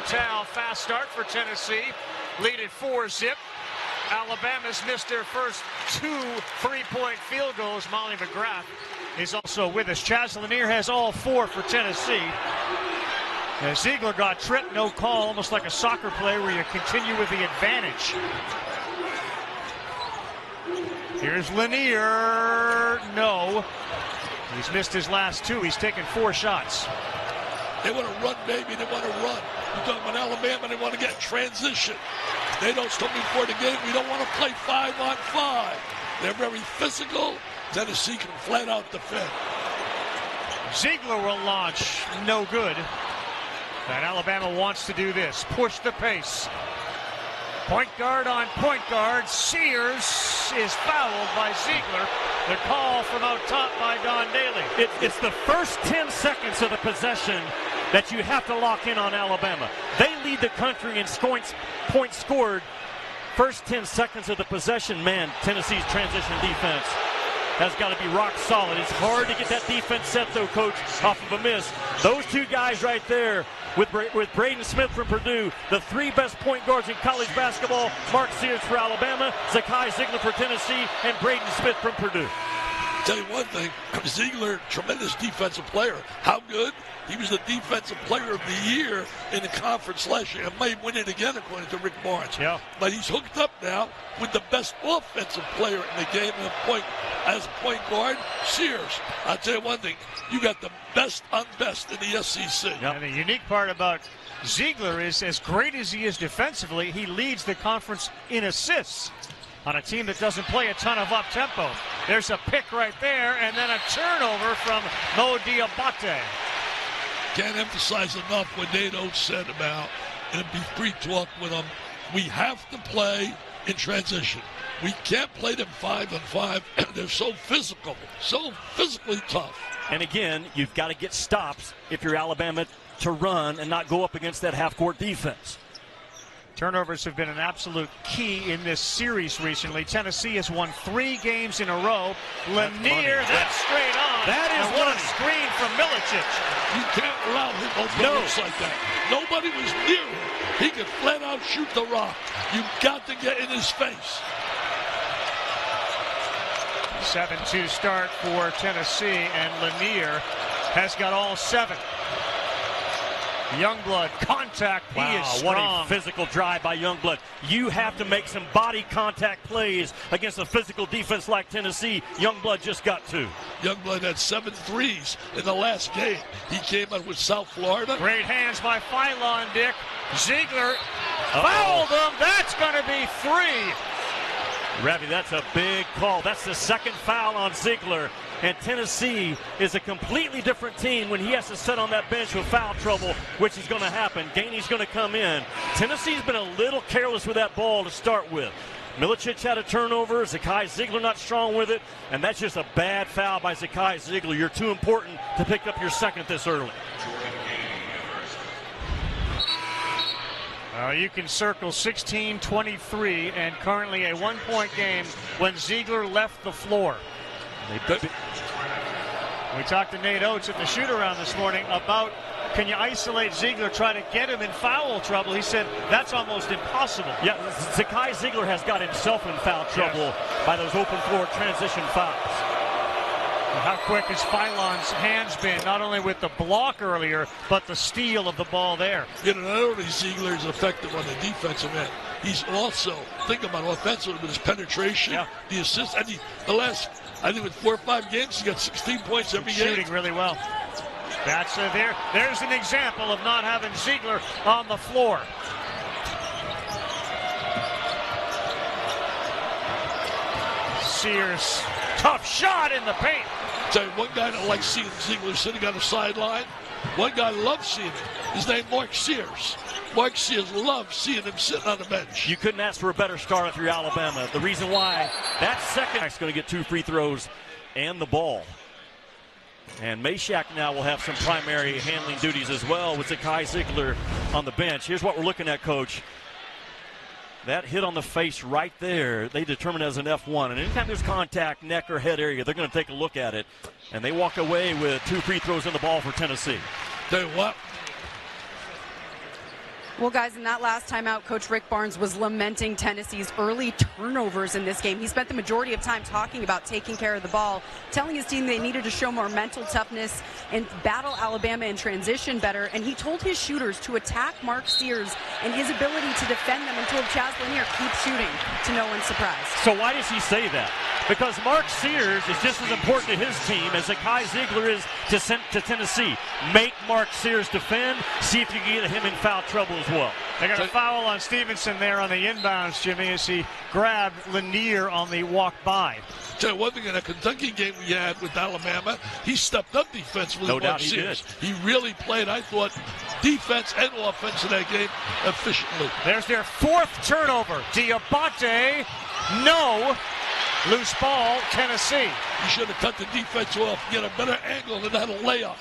Vital, fast start for Tennessee. Lead at 4-zip. Alabama's missed their first 2 3-point field goals. Molly McGrath is also with us. Chaz Lanier has all 4 for Tennessee. As Ziegler got tripped, no call, almost like a soccer play where you continue with the advantage. Here's Lanier. No. He's missed his last 2. He's taken 4 shots. They want to run, baby. They want to run. You're talking about Alabama. They want to get transition. They don't stop before the game. We don't want to play 5-on-5. They're very physical. Tennessee can flat out defend. Ziegler will launch. No good. And Alabama wants to do this. Push the pace. Point guard on point guard. Sears is fouled by Ziegler. The call from out top by Don Daly. It's the first 10 seconds of the possession that you have to lock in on Alabama. They lead the country in points scored. First 10 seconds of the possession, man, Tennessee's transition defense has got to be rock solid. It's hard to get that defense set, though, Coach, off of a miss. Those 2 guys right there with Braden Smith from Purdue, the 3 best point guards in college basketball, Mark Sears for Alabama, Zakai Ziegler for Tennessee, and Braden Smith from Purdue. Tell you one thing, Ziegler, tremendous defensive player. How good? He was the defensive player of the year in the conference last year and might win it again, according to Rick Barnes. Yeah. But he's hooked up now with the best offensive player in the game as a point guard, Sears. I'll tell you one thing, you got the best on best in the SEC. Yep. And the unique part about Ziegler is, as great as he is defensively, he leads the conference in assists on a team that doesn't play a ton of up-tempo. There's a pick right there, and then a turnover from Mo Diabate. Can't emphasize enough what Nate Oates said about, in a pre-talk with him, we have to play in transition. We can't play them 5-on-5. They're so physical, so physically tough. And again, you've got to get stops if you're Alabama to run and not go up against that half-court defense. Turnovers have been an absolute key in this series recently. Tennessee has won 3 games in a row. Lanier, that's straight on. That is and what money. a screen from Milicic. You can't allow him open looks like that. Nobody was near him. He could flat out shoot the rock. You've got to get in his face. 7-2 start for Tennessee, and Lanier has got all 7. Youngblood, contact, he is strong. What a physical drive by Youngblood. You have to make some body contact plays against a physical defense like Tennessee. Youngblood just got 2. Youngblood had 7 threes in the last game. He came out with South Florida. Great hands by Philon, Dick. Ziegler fouled him. That's going to be 3. Ravi, that's a big call. That's the 2nd foul on Ziegler. And Tennessee is a completely different team when he has to sit on that bench with foul trouble, which is going to happen. Gainey's going to come in. Tennessee's been a little careless with that ball to start with. Milicic had a turnover. Zakai Ziegler not strong with it. And that's just a bad foul by Zakai Ziegler. You're too important to pick up your 2nd this early. You can circle 16-23 and currently a 1-point game when Ziegler left the floor. We talked to Nate Oates at the shoot-around this morning about, can you isolate Ziegler, try to get him in foul trouble? He said that's almost impossible. Yeah, Zakai Ziegler has got himself in foul trouble by those open floor transition fouls. How quick has Philon's hands been, not only with the block earlier, but the steal of the ball there. You know, not only Ziegler is effective on the defensive end, he's also, think about offensively with his penetration, the assist, and the last, I think with 4 or 5 games, he got 16 points every game. Shooting really well. That's there's an example of not having Ziegler on the floor. Sears, tough shot in the paint. Tell you, one guy that likes seeing Ziegler sitting on the sideline. One guy loves seeing it. His name Mark Sears. Mark Sears loves seeing him sitting on the bench. You couldn't ask for a better start if you're Alabama. The reason why that second is going to get 2 free throws and the ball. And Meshack now will have some primary handling duties as well with Zakai Ziegler on the bench. Here's what we're looking at, Coach. That hit on the face right there, they determine as an F1. And anytime there's contact, neck or head area, they're going to take a look at it. And they walk away with 2 free throws in the ball for Tennessee. Tell you what, Well, guys, in that last timeout, Coach Rick Barnes was lamenting Tennessee's early turnovers in this game. He spent the majority of time talking about taking care of the ball, telling his team they needed to show more mental toughness and battle Alabama in transition better. And he told his shooters to attack Mark Sears and his ability to defend them, and told Chaz Lanier, keep shooting, to no one's surprise. So why does he say that? Because Mark Sears is just as important to his team as Kai Ziegler is to Tennessee. Make Mark Sears defend. See if you can get him in foul trouble as well. They got a foul on Stevenson there on the inbounds, Jimmy, as he grabbed Lanier on the walk by. Tell you one thing, in a Kentucky game we had with Alabama, he stepped up defensively. No doubt he did. He really played, I thought, defense and offense in that game efficiently. There's their fourth turnover. Diabate, no. Loose ball, Tennessee. You should have cut the defense off, get a better angle, and had a layup.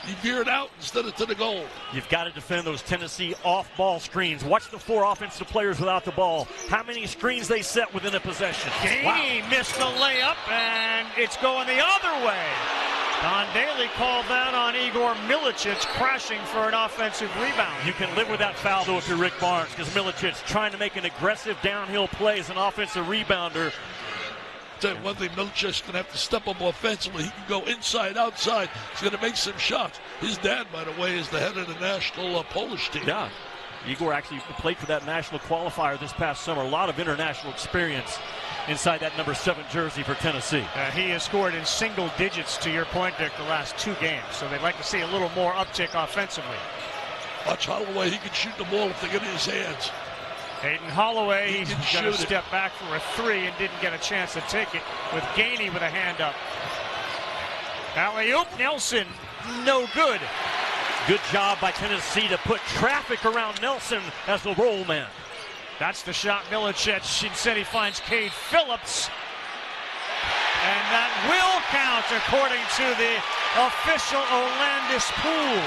He veered out instead of to the goal. You've got to defend those Tennessee off-ball screens. Watch the 4 offensive players without the ball. How many screens they set within a possession. Gainey missed the layup, and it's going the other way. Don Daly called that on Igor Milicic, crashing for an offensive rebound. You can live with that foul, though, if you're Rick Barnes, because Milicic trying to make an aggressive downhill play as an offensive rebounder. Tell you one thing, Milicic going to have to step up offensively. He can go inside, outside. He's going to make some shots. His dad, by the way, is the head of the national Polish team. Yeah. Igor actually played for that national qualifier this past summer. A lot of international experience inside that number 7 jersey for Tennessee. He has scored in single digits, to your point, Dick, the last 2 games. So they'd like to see a little more uptick offensively. Watch Holloway. He can shoot the ball if they get in his hands. Hayden Holloway, he's going to step back for a 3 and didn't get a chance to take it, with Gainey with a hand up. Alley-oop, Nelson, no good. Good job by Tennessee to put traffic around Nelson as the roll man. That's the shot. Milicic instead he finds Cade Phillips. And that will count according to the official Olandis Pool.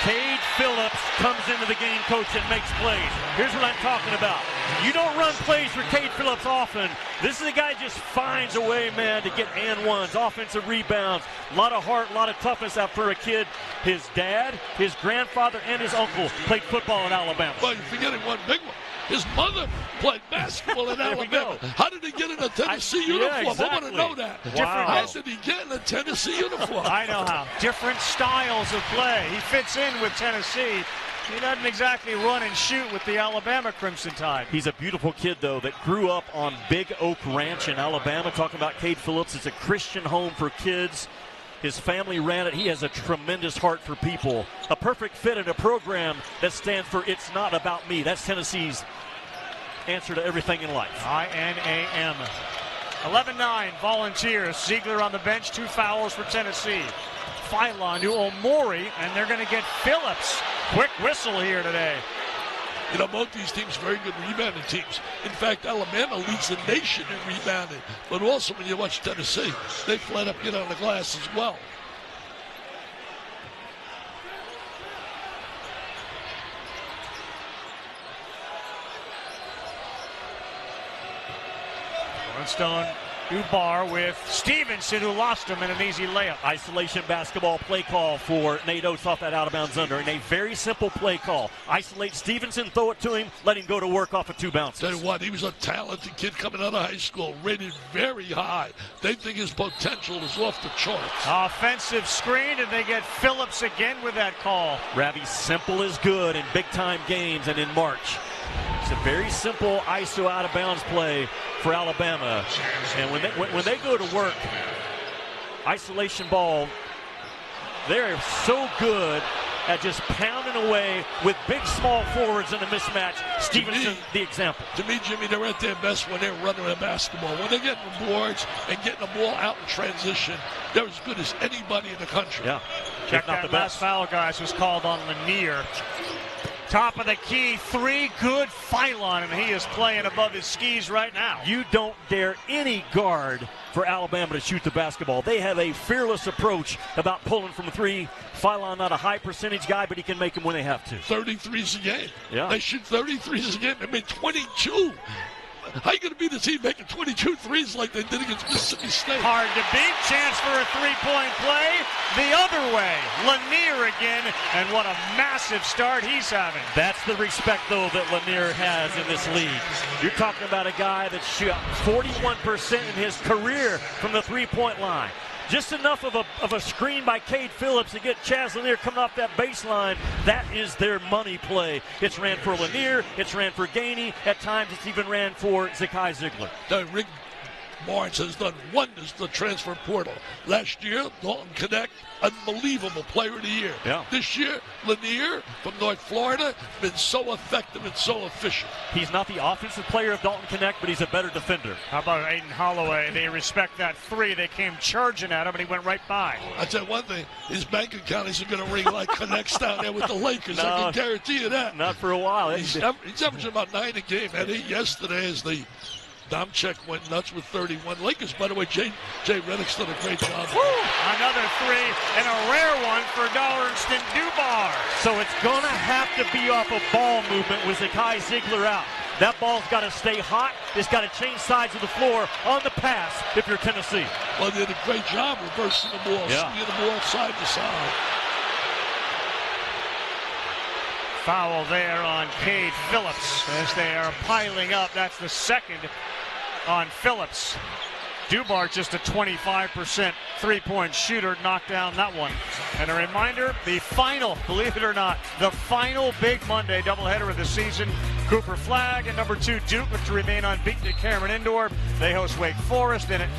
Cade Phillips comes into the game, coach, and makes plays. Here's what I'm talking about. You don't run plays for Cade Phillips often. This is a guy just finds a way, man, to get and ones, offensive rebounds. A lot of heart, a lot of toughness out for a kid. His dad, his grandfather, and his uncle played football in Alabama. Well, you're forgetting one big one. His mother played basketball in Alabama. How did he get in a Tennessee uniform? Yeah, exactly. I want to know that. Wow. How did he get in a Tennessee uniform? I know how. Different styles of play. He fits in with Tennessee. He doesn't exactly run and shoot with the Alabama Crimson Tide. He's a beautiful kid, though, that grew up on Big Oak Ranch in Alabama. Talking about Cade Phillips, it's a Christian home for kids. His family ran it. He has a tremendous heart for people. A perfect fit in a program that stands for It's Not About Me. That's Tennessee's answer to everything in life. INAM. 11-9, Volunteers. Ziegler on the bench, 2 fouls for Tennessee. Philon to Omori, and they're going to get Phillips. Quick whistle here today. You know, both these teams very good rebounding teams. In fact, Alabama leads the nation in rebounding. But also when you watch Tennessee, they flat up get on the glass as well. Stone Dubar with Stevenson, who lost him in an easy layup. Isolation basketball play call for Nate Oates off that out-of-bounds under. And a very simple play call. Isolate Stevenson, throw it to him, let him go to work off of 2 bounces. Tell you what, he was a talented kid coming out of high school, rated very high. They think his potential is off the charts. Offensive screen, and they get Phillips again with that call. Ravi, simple is good in big-time games and in March. It's a very simple ISO out-of-bounds play for Alabama. And when they go to work, isolation ball, they're so good at just pounding away with big, small forwards in a mismatch. Stevenson, the example. To me, Jimmy, they're at their best when they're running the basketball. When they're getting the boards and getting the ball out in transition, they're as good as anybody in the country. Yeah. Check that last foul, guys, was called on Lanier. Top of the key, 3 good Philon, and he is playing above his skis right now. You don't dare any guard for Alabama to shoot the basketball. They have a fearless approach about pulling from 3. Philon, not a high percentage guy, but he can make them when they have to. 33s a game. Yeah. They shoot 33s a game. They made 22 How you going to beat a team making 22 threes like they did against Mississippi State? Hard to beat. Chance for a three-point play. The other way. Lanier again. And what a massive start he's having. That's the respect, though, that Lanier has in this league. You're talking about a guy that shot 41% in his career from the three-point line. Just enough of a screen by Cade Phillips to get Chaz Lanier coming off that baseline. That is their money play. It's ran for Lanier. It's ran for Gainey. At times, it's even ran for Zakai Ziegler. Rick Barnes has done wonders to the transfer portal. Last year, Dalton Connect, unbelievable player of the year. Yeah. This year, Lanier from North Florida, been so effective and so efficient. He's not the offensive player of Dalton Connect, but he's a better defender. How about Aiden Holloway? They respect that three. They came charging at him, and he went right by. I'll tell you one thing, his bank account isn't going to ring like Connect's down there with the Lakers. I can guarantee you that. Not for a while. He's averaging about 9 a game. Had 8 yesterday as the Domchek went nuts with 31. Lakers, by the way, Jay Redick's done a great job. Woo! Another three, and a rare one for Darlington Dubar. So it's going to have to be off a ball movement with Zakai Ziegler out. That ball's got to stay hot. It's got to change sides of the floor on the pass if you're Tennessee. Well, they did a great job reversing the ball, swinging the ball side to side. Foul there on Cade Phillips as they are piling up. That's the second on Phillips. Dubar, just a 25% three-point shooter, knocked down that one. And a reminder, the final, believe it or not, the final big Monday doubleheader of the season. Cooper Flag and number 2 Duke look to remain unbeaten at Cameron Indoor. They host Wake Forest in it.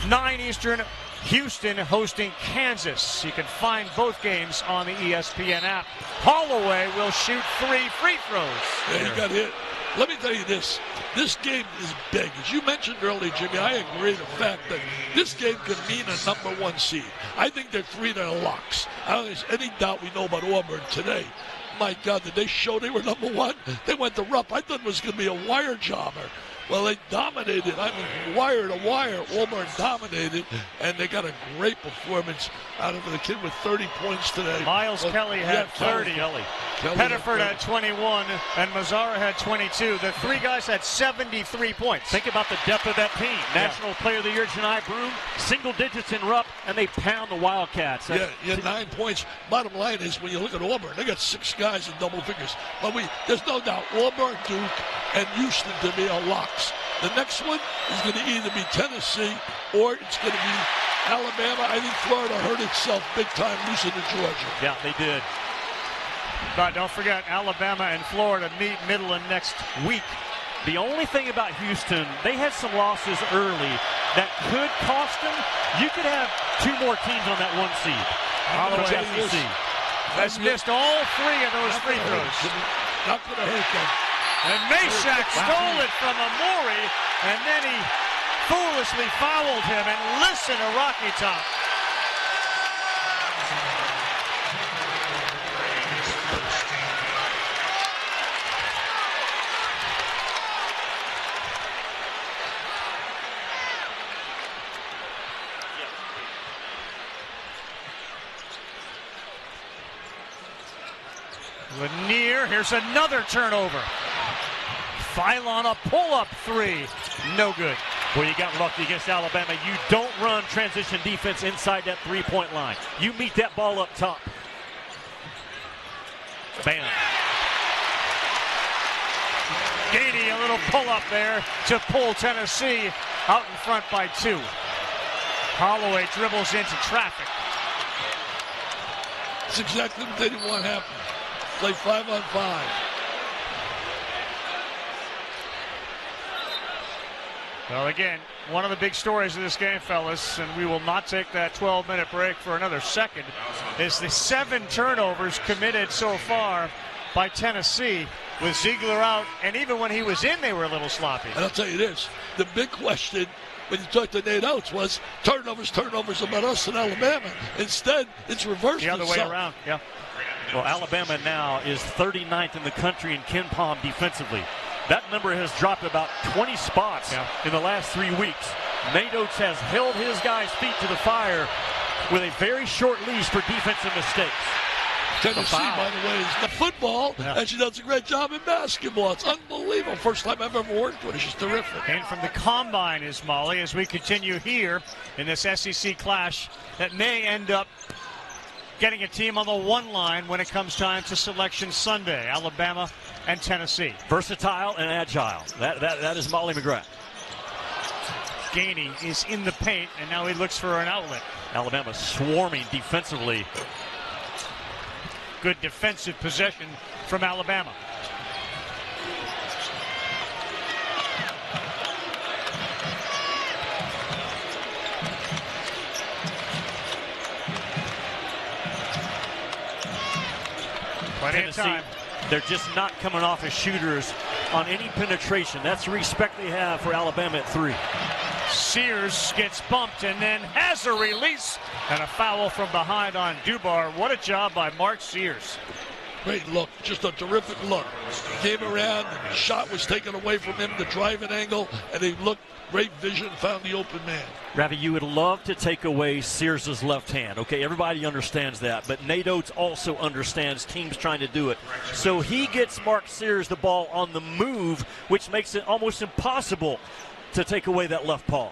9 Eastern, Houston hosting Kansas. You can find both games on the ESPN app. Holloway will shoot 3 free throws. Yeah, he got hit. Let me tell you this. This game is big. As you mentioned earlier, Jimmy, I agree with the fact that this game could mean a number 1 seed. I think they're 3 that are locks. I don't think there's any doubt we know about Auburn today. My God, did they show they were number 1? They went to Rupp. I thought it was going to be a wire jobber. Well, they dominated. I mean, wire to wire. Auburn dominated, and they got a great performance out of the kid with 30 points today. Miles Kelly had 30. Pettiford had 21, and Mazzara had 22. The 3 guys had 73 points. Think about the depth of that team. National Player of the Year, Janai Broom, single digits in Rupp, and they pound the Wildcats. Yeah, 9 points. Bottom line is, when you look at Auburn, they got 6 guys in double figures. But there's no doubt Auburn, Duke, and Houston to be a lock. The next one is going to either be Tennessee or it's going to be Alabama. I think Florida hurt itself big time losing to Georgia. Yeah, they did. But don't forget, Alabama and Florida meet middle of next week. The only thing about Houston, they had some losses early that could cost them. You could have 2 more teams on that 1 seed. Holloway has missed all 3 of those free throws. Not going to hurt them. And Meshack stole it from Amori, and then he foolishly fouled him. And listen to Rocky Top. Lanier, here's another turnover. Phylon a pull-up 3. No good. Well, you got lucky against Alabama. You don't run transition defense inside that 3-point line. You meet that ball up top. Bam. Gainey, a little pull-up there to pull Tennessee out in front by 2. Holloway dribbles into traffic. That's exactly what they didn't want to happen. Play 5-on-5. Well, again, one of the big stories of this game, fellas, and we will not take that 12-minute break for another second, is the 7 turnovers committed so far by Tennessee with Ziegler out. And even when he was in, they were a little sloppy. And I'll tell you this, the big question when you talked to Nate Oates was turnovers about us in Alabama. Instead, it's reversed. The other way around, yeah. Well, Alabama now is 39th in the country in KenPom defensively. That number has dropped about 20 spots in the last 3 weeks. Nate Oates has held his guys' feet to the fire with a very short leash for defensive mistakes. Tennessee, by the way, is the football, and she does a great job in basketball. It's unbelievable. First time I've ever worked with her. She's terrific. And from the combine is Molly as we continue here in this SEC clash that may end up getting a team on the one line when it comes time to Selection Sunday, Alabama and Tennessee. Versatile and agile. That is Molly McGrath. Gainey is in the paint, and now he looks for an outlet. Alabama swarming defensively. Good defensive possession from Alabama. Plenty of time. They're just not coming off as shooters on any penetration. That's the respect they have for Alabama at 3. Sears gets bumped and then has a release and a foul from behind on Dubar. What a job by Mark Sears. Great look, just a terrific look. Came around, the shot was taken away from him, the driving angle, and he looked, great vision, found the open man. Ravi, you would love to take away Sears' left hand. Okay, everybody understands that, but Nate Oates also understands teams trying to do it. So he gets Mark Sears the ball on the move, which makes it almost impossible to take away that left paw.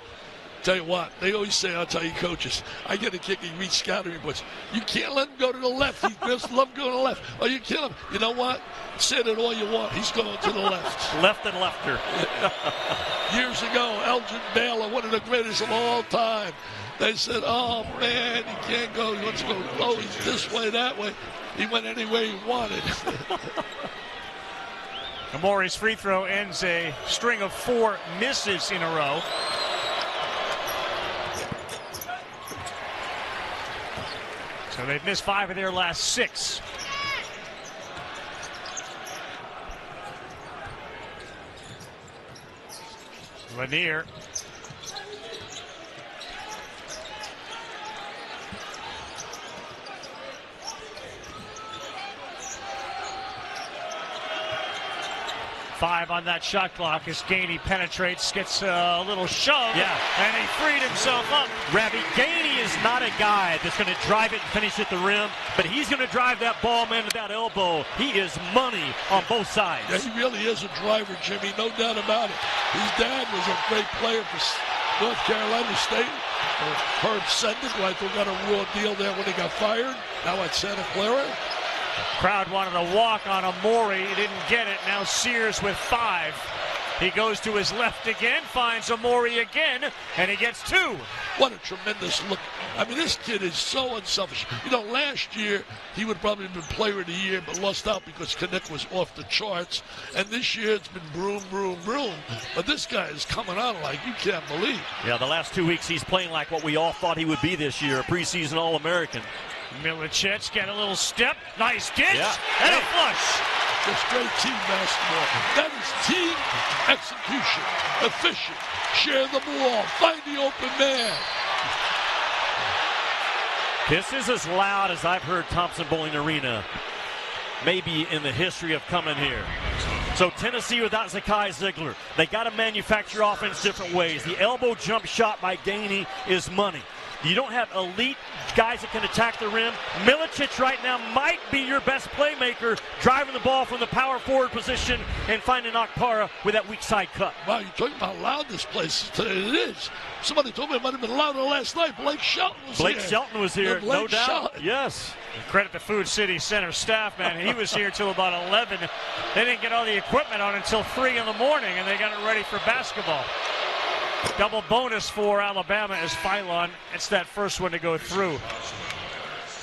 Tell you what, they always say, I'll tell you coaches, I get a kick, he reads scouting reports. You can't let him go to the left. He just loves going to the left. Or you kill him. You know what? Say it all you want. He's going to the left. Left and lefter. Years ago, Elgin Baylor, one of the greatest of all time. They said, oh, man, he can't go. He wants to go, oh, he's this way, that way. He went any way he wanted. Amori's free throw ends a string of 4 misses in a row. So they've missed 5 of their last 6. Lanier. Five on that shot clock as Gainey penetrates, gets a little shove, and he freed himself up. Ravi, Gainey is not a guy that's going to drive it and finish at the rim, but he's going to drive that ball, man, with that elbow. He is money on both sides. Yeah, he really is a driver, Jimmy, no doubt about it. His dad was a great player for North Carolina State. Herb Sendek, who I thought got a raw deal there when he got fired, now at Santa Clara. Crowd wanted to walk on Amori. He didn't get it. Now Sears with 5. He goes to his left again, finds Amori again, and he gets 2. What a tremendous look. I mean, this kid is so unselfish. You know, last year, he would probably have been player of the year, but lost out because Kinnick was off the charts. And this year, it's been broom, broom, broom. But this guy is coming on like you can't believe. Yeah, the last 2 weeks, he's playing like what we all thought he would be this year, a preseason All-American. Milicic get a little step, nice dish, and a flush. That's great team basketball. That is team execution. Efficient. Share the ball. Find the open man. This is as loud as I've heard Thompson Bowling Arena maybe in the history of coming here. So Tennessee without Zakai Ziegler. They got to manufacture offense different ways. The elbow jump shot by Gainey is money. You don't have elite guys that can attack the rim. Milicic right now might be your best playmaker, driving the ball from the power forward position and finding Okpara with that weak side cut. Wow, you're talking about how loud this place is. It is. Somebody told me it might have been louder last night. Blake Shelton was here. No doubt. Shelton. Yes. Credit the Food City Center staff, man. He was here till about 11. They didn't get all the equipment on until 3 in the morning, and they got it ready for basketball. Double bonus for Alabama as Philon. It's that first one to go through.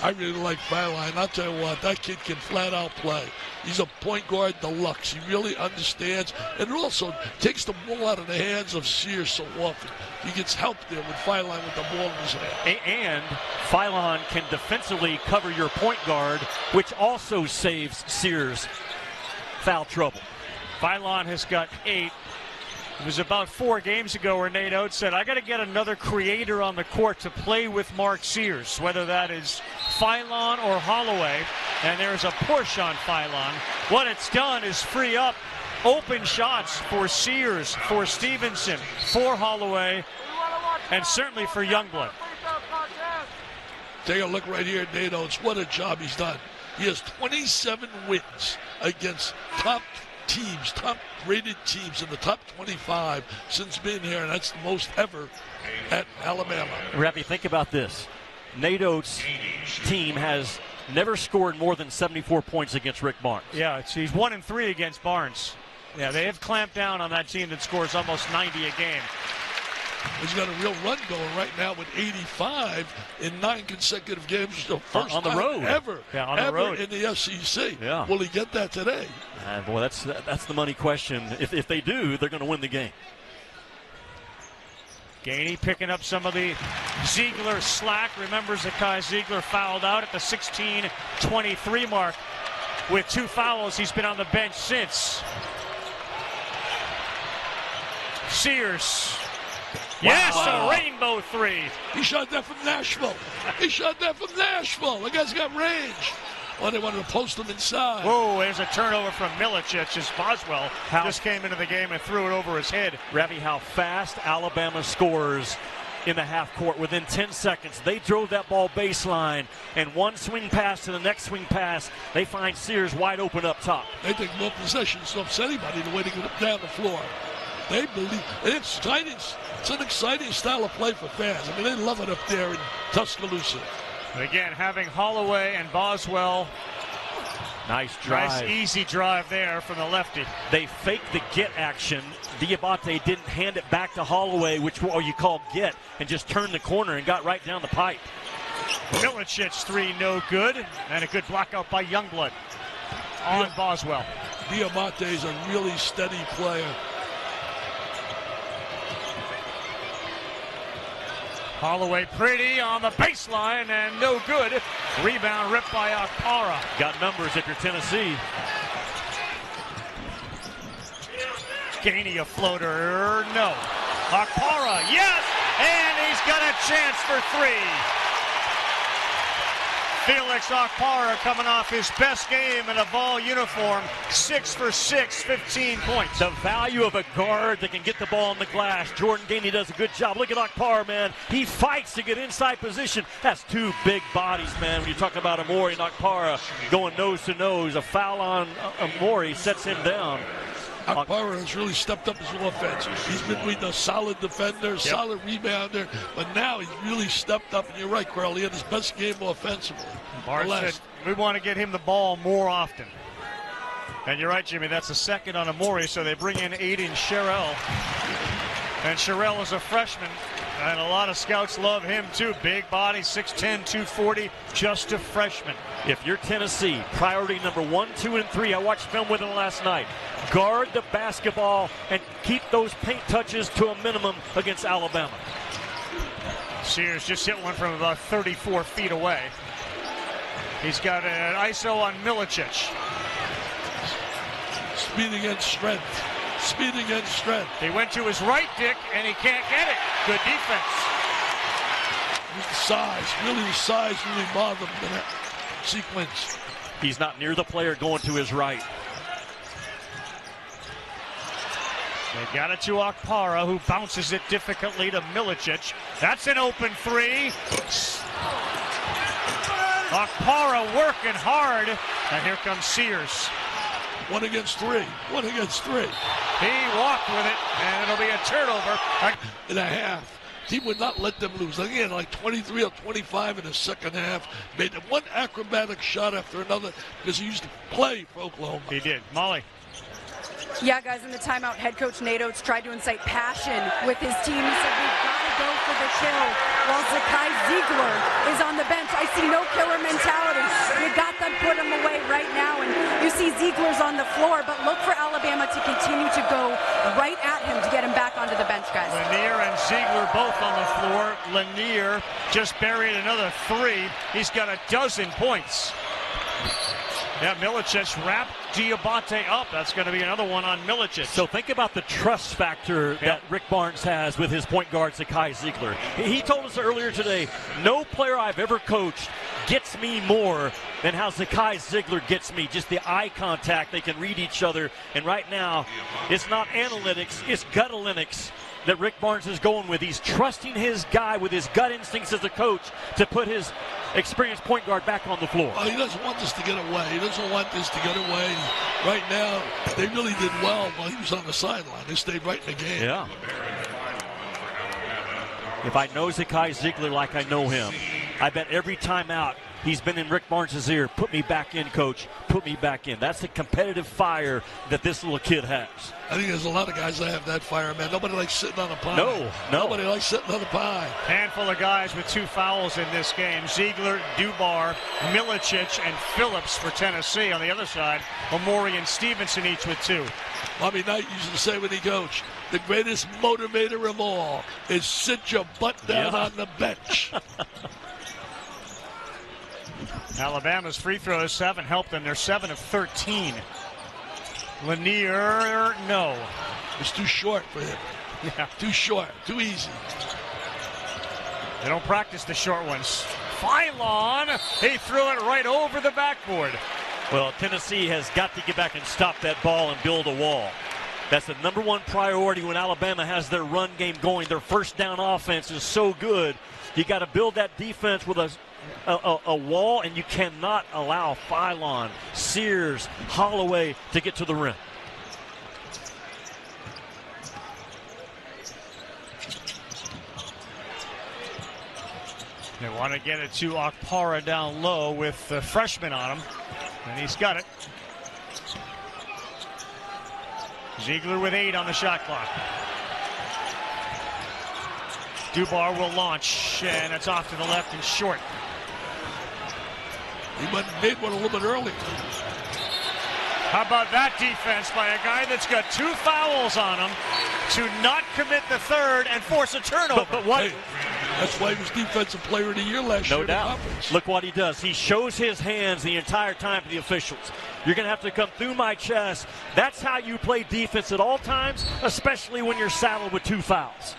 I really like Philon. I'll tell you what, that kid can flat out play. He's a point guard deluxe. He really understands. And it also takes the ball out of the hands of Sears so often. He gets help there with Philon with the ball in his hand. And Philon can defensively cover your point guard, which also saves Sears foul trouble. Philon has got 8. It was about 4 games ago where Nate Oates said, I got to get another creator on the court to play with Mark Sears, whether that is Philon or Holloway. And there's a push on Philon. What it's done is free up open shots for Sears, for Stevenson, for Holloway, and certainly for Youngblood. Take a look right here at Nate Oates. What a job he's done. He has 27 wins against top teams, top-rated teams in the top 25 since being here, and that's the most ever at Alabama. Ravi, think about this. Nate Oates' team has never scored more than 74 points against Rick Barnes. Yeah, he's 1-3 against Barnes. Yeah, they have clamped down on that team that scores almost 90 a game. He's got a real run going right now with 85 in 9 consecutive games. It's the first on the road ever, yeah, on the ever road in the SEC. Yeah. Will he get that today? Boy, that's the money question. If they do, they're going to win the game. Gainey picking up some of the Ziegler slack. Remember, Zakai Ziegler fouled out at the 16:23 mark. With 2 fouls, he's been on the bench since. Sears. Wow. Yes, a rainbow 3. He shot that from Nashville. The guy's got range. Well, they wanted to post him inside. Whoa, there's a turnover from Milicic as Boswell just came into the game and threw it over his head. Ravi, how fast Alabama scores in the half court within 10 seconds. They drove that ball baseline, and one swing pass to the next swing pass, they find Sears wide open up top. They think more possessions stops anybody the way to get down the floor. They believe it's exciting. It's an exciting style of play for fans. I mean, they love it up there in Tuscaloosa. Again, having Holloway and Boswell. Nice drive. Nice, easy drive there from the lefty. They faked the get action. Diabate didn't hand it back to Holloway, which you call get, and just turned the corner and got right down the pipe. Milicic's 3 no good, and a good block out by Youngblood on Boswell. Diabate is a really steady player. Holloway pretty on the baseline and no good. Rebound ripped by Okpara. Got numbers if you're Tennessee. Gainey a floater, no. Okpara, yes, and he's got a chance for 3. Felix Okpara coming off his best game in a Vol uniform, 6 for 6, 15 points. The value of a guard that can get the ball on the glass. Jordan Gainey does a good job. Look at Okpara, man. He fights to get inside position. That's 2 big bodies, man. When you talk about Amori and Okpara going nose to nose, a foul on Amori sets him down. Okpara has really stepped up his offense. He's been a solid defender, solid rebounder, but now he's really stepped up. And you're right, Carl. He had his best game offensively. Bart said we want to get him the ball more often. And you're right, Jimmy. That's the second on Amori, so they bring in Aiden Sherrill. And Sherrill is a freshman, and a lot of scouts love him too. Big body, 6'10", 240, just a freshman. If you're Tennessee, priority number 1, 2, and 3. I watched film with him last night. Guard the basketball and keep those paint touches to a minimum against Alabama. Sears just hit one from about 34 feet away. He's got an ISO on Milicic. Speed against strength. Speed against strength. He went to his right, Dick, and he can't get it. Good defense. The size really bothered him in that sequence. He's not near the player going to his right. They got it to Okpara, who bounces it difficultly to Milicic. That's an open 3. Okpara working hard, and here comes Sears. 1 against 3. 1 against 3. He walked with it, and it'll be a turnover. In a half. He would not let them lose. Again, like 23 or 25 in the second half. Made one acrobatic shot after another because he used to play for Oklahoma. He did. Molly. Yeah, guys, in the timeout, head coach Nate Oates tried to incite passion with his team. He said, we've got to go for the kill. While Zakai Ziegler is on the bench, I see no killer mentality. You got to put him away right now. And you see Ziegler's on the floor, but look for Alabama to continue to go right at him to get him back onto the bench, guys. Lanier and Ziegler both on the floor. Lanier just buried another 3. He's got a dozen points. Yeah, Milicic wrapped Diabate up. That's going to be another one on Milicic. So think about the trust factor that Rick Barnes has with his point guard, Zakai Ziegler. He told us earlier today, no player I've ever coached gets me more than how Zakai Ziegler gets me. Just the eye contact, they can read each other. And right now, it's not analytics, it's gut-alytics that Rick Barnes is going with. He's trusting his guy with his gut instincts as a coach to put his experienced point guard back on the floor. Well, he doesn't want this to get away. He doesn't want this to get away. Right now, they really did well while he was on the sideline. They stayed right in the game. Yeah. If I know Zakai Ziegler like I know him, I bet every time out he's been in Rick Barnes' ear, put me back in, coach, put me back in. That's the competitive fire that this little kid has. I think there's a lot of guys that have that fire, man. Nobody likes sitting on a pie. No. Nobody likes sitting on a pie. Handful of guys with 2 fouls in this game. Ziegler, Dubar, Milicic, and Phillips for Tennessee. On the other side, Omori and Stevenson each with 2. Bobby Knight used to say when he coached, the greatest motivator of all is sit your butt down on the bench. Alabama's free throws haven't helped them. They're 7 of 13. Lanier, no. It's too short for him. Yeah. Too short, too easy. They don't practice the short ones. Phylon, he threw it right over the backboard. Well, Tennessee has got to get back and stop that ball and build a wall. That's the number one priority when Alabama has their run game going. Their first down offense is so good. You got to build that defense with a wall, and you cannot allow Phylon, Sears, Holloway to get to the rim. They want to get it to Okpara down low with the freshman on him, and he's got it. Ziegler with 8 on the shot clock. Dubar will launch, and it's off to the left and short. He might have made one a little bit earlier. How about that defense by a guy that's got 2 fouls on him to not commit the third and force a turnover? But what? Hey, that's why he was Defensive Player of the Year last year. No doubt. Look what he does. He shows his hands the entire time to the officials. You're going to have to come through my chest. That's how you play defense at all times, especially when you're saddled with 2 fouls.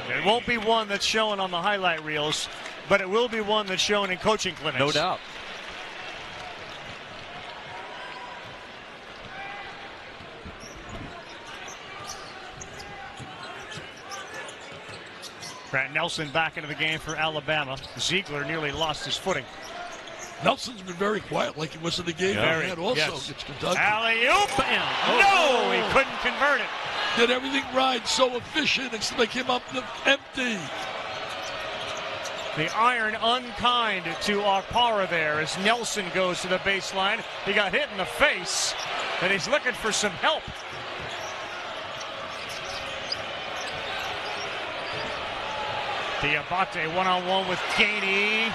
It won't be one that's shown on the highlight reels, but it will be one that's shown in coaching clinics. No doubt. Grant Nelson back into the game for Alabama. Ziegler nearly lost his footing. Nelson's been very quiet like he was in the game. Very, And also yes. against Kentucky. Alley-oop! No, he couldn't convert it. Did everything right, so efficient, except they came up empty. The iron unkind to Okpara there as Nelson goes to the baseline. He got hit in the face, and he's looking for some help. Diabate one-on-one with Gainey.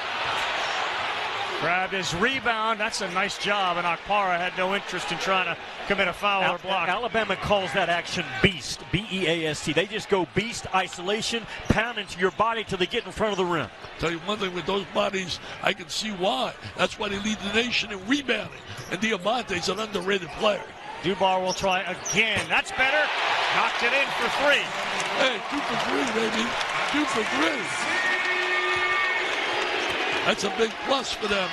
Grabbed his rebound. That's a nice job, and Okpara had no interest in trying to commit a foul or block. Alabama calls that action beast, B-E-A-S-T. They just go beast isolation, pound into your body till they get in front of the rim. Tell you one thing, with those bodies, I can see why. That's why they lead the nation in rebounding. And Diamante's an underrated player. Dubar will try again. That's better. Knocked it in for 3. Hey, 2 for 3, baby. 2 for 3. That's a big plus for them.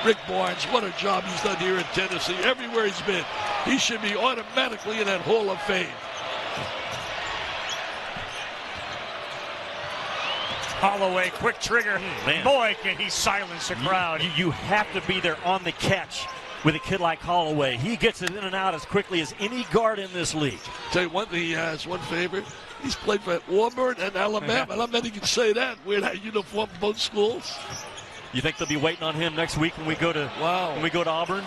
Rick Barnes, what a job he's done here in Tennessee. Everywhere he's been, he should be automatically in that Hall of Fame. Holloway, quick trigger. Man. Boy, can he silence the crowd. You have to be there on the catch with a kid like Holloway. He gets it in and out as quickly as any guard in this league. Tell you one thing he has, one favorite. He's played for Auburn and Alabama. Not many can say that. Wear that uniform both schools. You think they'll be waiting on him next week when we go to Auburn?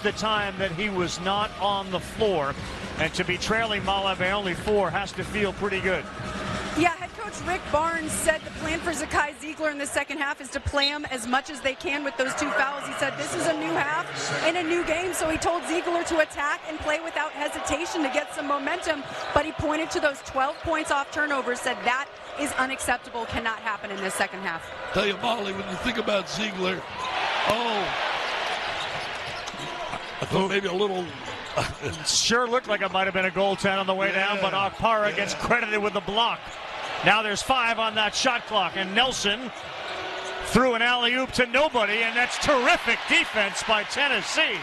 The time that he was not on the floor, and to be trailing Mala by only 4 has to feel pretty good. Yeah, head coach Rick Barnes said the plan for Zakai Ziegler in the second half is to play him as much as they can with those 2 fouls. He said this is a new half and a new game, so he told Ziegler to attack and play without hesitation to get some momentum, but he pointed to those 12 points off turnovers, said that is unacceptable, cannot happen in this second half. Tell you, Molly, when you think about Ziegler, I thought maybe a little. Sure looked like it might have been a goaltend on the way down, but Okpara gets credited with the block. Now there's 5 on that shot clock, and Nelson threw an alley-oop to nobody, and that's terrific defense by Tennessee.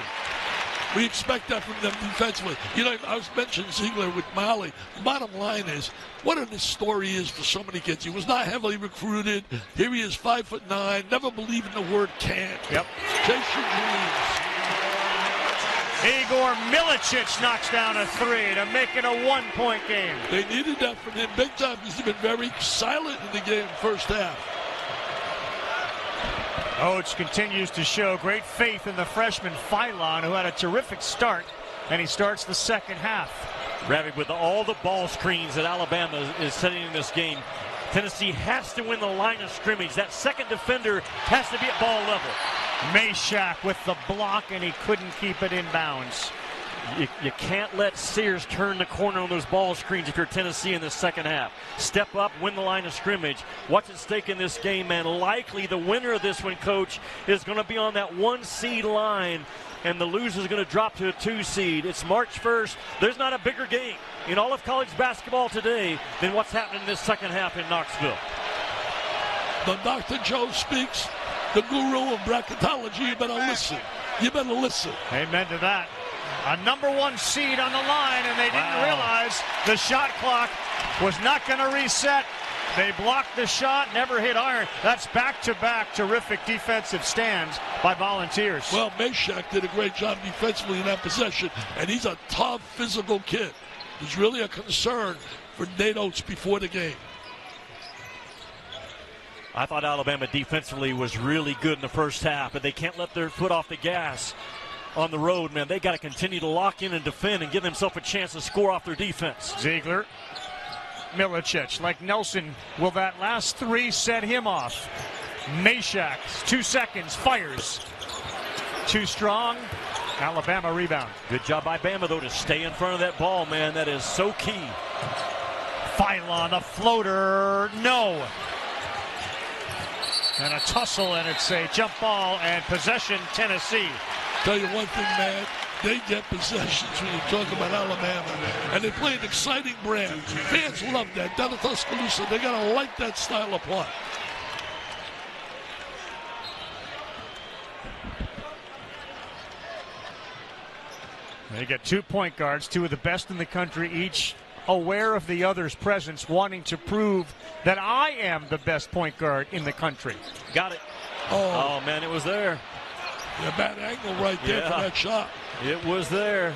We expect that from them defensively. You know, I was mentioning Ziegler with Molly. The bottom line is, what a story is for so many kids. He was not heavily recruited. Here he is, 5'9", never believed in the word can't. Yep. Chase your dreams. Igor Milicic knocks down a 3 to make it a 1-point game. They needed that from him big time because he's been very silent in the game first half. Oates continues to show great faith in the freshman Phylon, who had a terrific start, and he starts the second half. Ravi, with all the ball screens that Alabama is setting in this game, Tennessee has to win the line of scrimmage. That second defender has to be at ball level. Meshack with the block, and he couldn't keep it in bounds. You can't let Sears turn the corner on those ball screens if you're Tennessee in the second half. Step up, win the line of scrimmage. What's at stake in this game, man? Likely the winner of this one, Coach, is going to be on that 1 seed line, and the loser is going to drop to a 2 seed. It's March 1st. There's not a bigger game in all of college basketball today than what's happening in this second half in Knoxville. The Dr. Joe speaks, the guru of bracketology. You better listen. You better listen. Amen to that. A number 1 seed on the line, and they didn't realize the shot clock was not going to reset. They blocked the shot, never hit iron. That's back-to-back terrific defensive stands by Volunteers. Well, Meshack did a great job defensively in that possession, and he's a tough, physical kid. There's really a concern for Nate Oates before the game. I thought Alabama defensively was really good in the first half, but they can't let their foot off the gas on the road, man. They got to continue to lock in and defend and give themselves a chance to score off their defense. Ziegler, Milicic, like Nelson, will that last 3 set him off? Meshack, 2 seconds, fires. Too strong. Alabama rebound. Good job by Bama, though, to stay in front of that ball, man. That is so key. Phylon, the floater, no. And a tussle, and it's a jump ball and possession, Tennessee. Tell you one thing, man, they get possessions when you talk about Alabama, and they play an exciting brand. Fans love that. Down in Tuscaloosa, they got to like that style of play. They get 2 point guards, 2 of the best in the country, each aware of the other's presence, wanting to prove that I am the best point guard in the country. Got it. Oh man, it was there. Yeah, bad angle right there for that shot. It was there.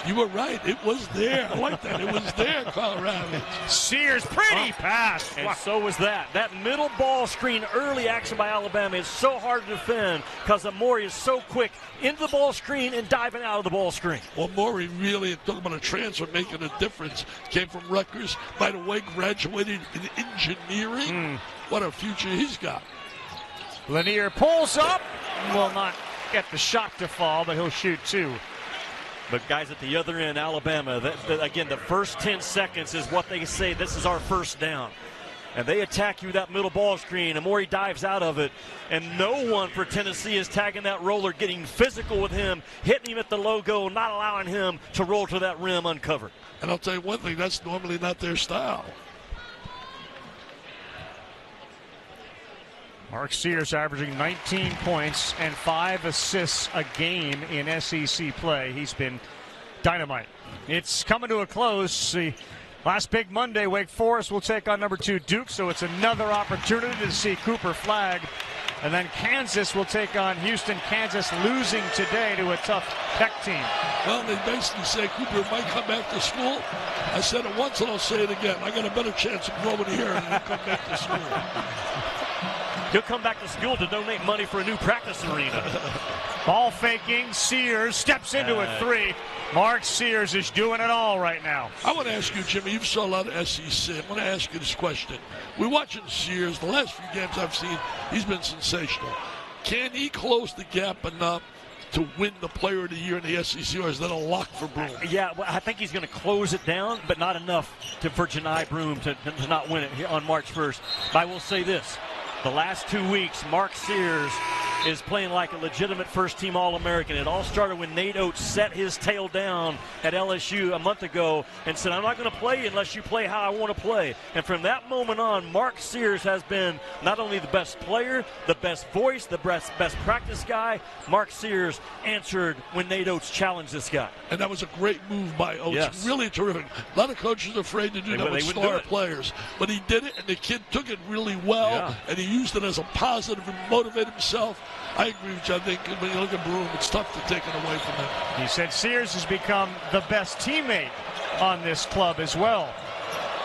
You were right. It was there. I like that. It was there, Colorado. Sears, pretty pass. And so was that. That middle ball screen, early action by Alabama is so hard to defend because Amori is so quick into the ball screen and diving out of the ball screen. Well, Amori really, talking about a transfer making a difference, came from Rutgers. By the way, graduated in engineering. What a future he's got. Lanier pulls up. Will not get the shot to fall, but he'll shoot 2. But guys at the other end, Alabama, again, the first 10 seconds is what they say, this is our first down. And they attack you with that middle ball screen. Amori dives out of it. And no one for Tennessee is tagging that roller, getting physical with him, hitting him at the logo, not allowing him to roll to that rim uncovered. And I'll tell you one thing, that's normally not their style. Mark Sears averaging 19 points and 5 assists a game in SEC play. He's been dynamite. It's coming to a close. The last big Monday, Wake Forest will take on number 2 Duke, so it's another opportunity to see Cooper flag. And then Kansas will take on Houston. Kansas losing today to a tough Tech team. Well, they basically say Cooper might come back to school. I said it once and I'll say it again. I got a better chance of growing here than he'll come back to school. He'll come back to school to donate money for a new practice arena. Ball faking. Sears steps into a 3. Mark Sears is doing it all right now. I want to ask you, Jimmy, you've saw a lot of SEC. I want to ask you this question. We're watching Sears. The last few games I've seen, he's been sensational. Can he close the gap enough to win the Player of the Year in the SEC, or is that a lock for Broome? Yeah, well, I think he's going to close it down, but not enough for Janai Broome to not win it here on March 1st. But I will say this. The last 2 weeks, Mark Sears is playing like a legitimate first-team All-American. It all started when Nate Oates set his tail down at LSU a month ago and said, I'm not going to play unless you play how I want to play. And from that moment on, Mark Sears has been not only the best player, the best voice, the best practice guy. Mark Sears answered when Nate Oates challenged this guy. And that was a great move by Oates. Yes. Really terrific. A lot of coaches are afraid to do that with star players. But he did it, and the kid took it really well, and he used it as a positive and motivated himself. I agree with you. I think when you look at Broome, it's tough to take it away from him. He said Sears has become the best teammate on this club as well.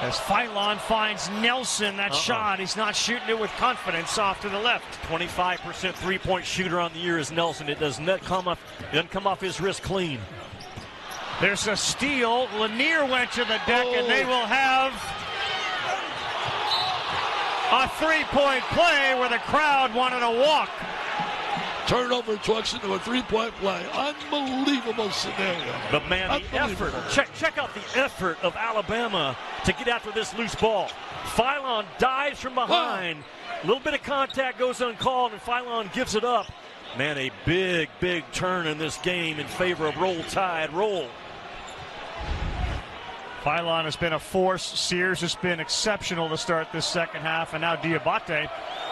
As Phylon finds Nelson, that shot, he's not shooting it with confidence off to the left. 25% three-point shooter on the year is Nelson. It doesn't come off his wrist clean. There's a steal. Lanier went to the deck, and they will have a three-point play where the crowd wanted a walk. Turnover talks into a three-point play. Unbelievable scenario. But man, the effort, check out the effort of Alabama to get after this loose ball. Philon dives from behind. A little bit of contact goes uncalled, and Philon gives it up. Man, a big turn in this game in favor of Roll Tide. Roll. Philon has been a force. Sears has been exceptional to start this second half, and now Diabate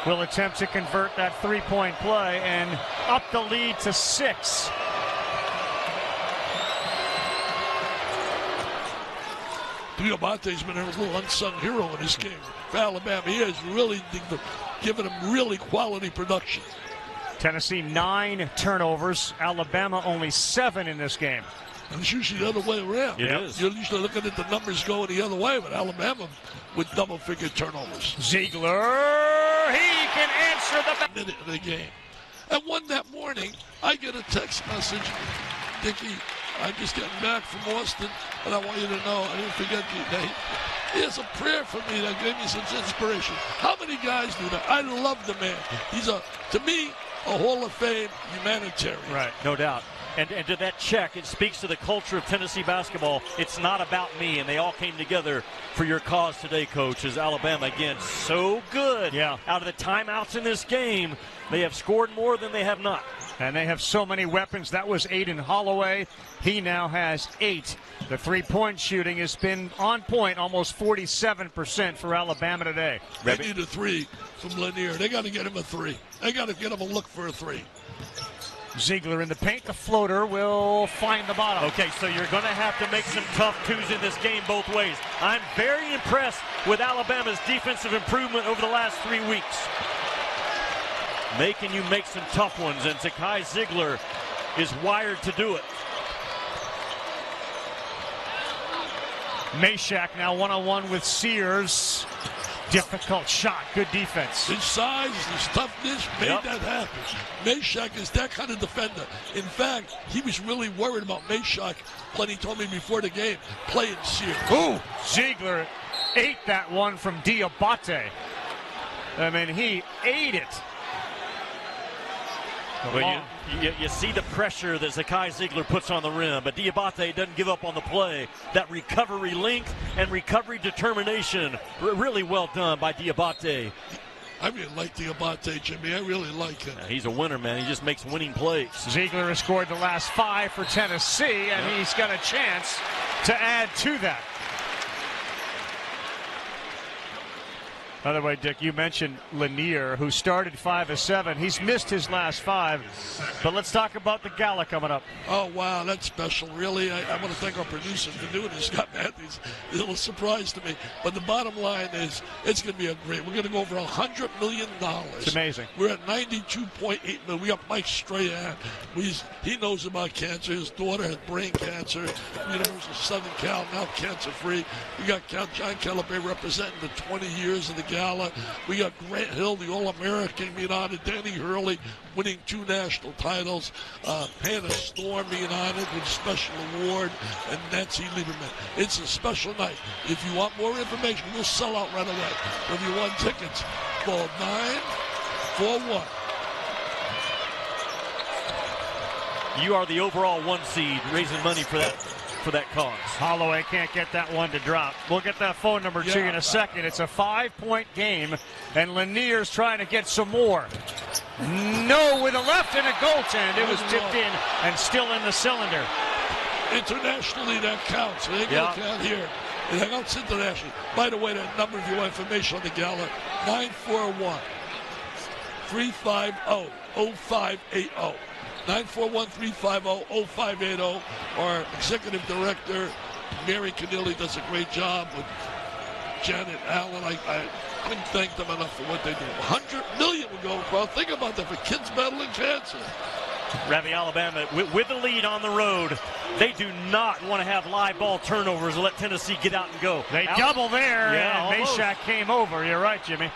will attempt to convert that three-point play and up the lead to 6. Diabate's been a little unsung hero in this game for Alabama. He has really given them really quality production. Tennessee 9 turnovers. Alabama only 7 in this game. And it's usually the other way around. It is. You're usually looking at the numbers going the other way, but Alabama with double-figure turnovers. Ziegler, he can answer the minute of the game. And that morning, I get a text message, Dickie, I'm just getting back from Austin, and I want you to know I didn't forget you, Nate. Here's a prayer for me that gave me some inspiration. How many guys do that? I love the man. He's to me, a Hall of Fame humanitarian. Right, no doubt. And to that check, it speaks to the culture of Tennessee basketball. It's not about me, and they all came together for your cause today, Coach, as Alabama, again, so good. Yeah. Out of the timeouts in this game, they have scored more than they have not. And they have so many weapons. That was Aiden Holloway. He now has 8. The three-point shooting has been on point, almost 47% for Alabama today. They need a 3 from Lanier. They got to get him a 3. They got to get him a look for a 3. Ziegler in the paint. The floater will find the bottom. Okay, so you're going to have to make some tough twos in this game both ways. I'm very impressed with Alabama's defensive improvement over the last 3 weeks. Making you make some tough ones, and Zakai Ziegler is wired to do it. Meshack now one-on-one with Sears. Difficult shot, good defense. His size, his toughness made that happen. Meshack is that kind of defender. In fact, he was really worried about Meshack when he told me before the game, playing Sears. Ooh, Ziegler ate that one from Diabate. I mean, he ate it. Well, you see the pressure that Zakai Ziegler puts on the rim, but Diabate doesn't give up on the play. That recovery length and recovery determination, really well done by Diabate. I really like Diabate, Jimmy. I really like him. He's a winner, man. He just makes winning plays. Ziegler has scored the last 5 for Tennessee, and he's got a chance to add to that. By the way, Dick, you mentioned Lanier, who started 5 of 7. He's missed his last 5. But let's talk about the gala coming up. Oh, wow, that's special. Really, I want to thank our producer for doing this. Scott Matthews, a little surprise to me. But the bottom line is, it's going to be a great. We're going to go over $100 million. It's amazing. We're at $92.8 million. We got Mike Strahan. He knows about cancer. His daughter has brain cancer. University of Southern Cal, now cancer-free. We got John Calabay representing the 20 years of the gala. We got Grant Hill, the All-American, being honored. Danny Hurley winning 2 national titles. Hannah Storm being honored with a special award. And Nancy Lieberman. It's a special night. If you want more information, we'll sell out right away. If you want tickets, call 941. You are the overall 1 seed, raising money for that cause. Holloway can't get that one to drop. We'll get that phone number to you in a second. It's a 5-point game, and Lanier's trying to get some more. No, with a left and a goaltend. It was tipped in and still in the cylinder. Internationally, that counts. It ain't going to count here. It counts internationally. By the way, that number, if you want information on the gala, 941-350-0580. 941-350-0580. Our executive director, Mary Connealy, does a great job with Janet Allen. I couldn't thank them enough for what they do. $100 million will go across. Think about that for kids battling cancer. Ravi, Alabama, with the lead on the road, they do not want to have live ball turnovers and let Tennessee get out and go. They double there, and Meshack came over. You're right, Jimmy.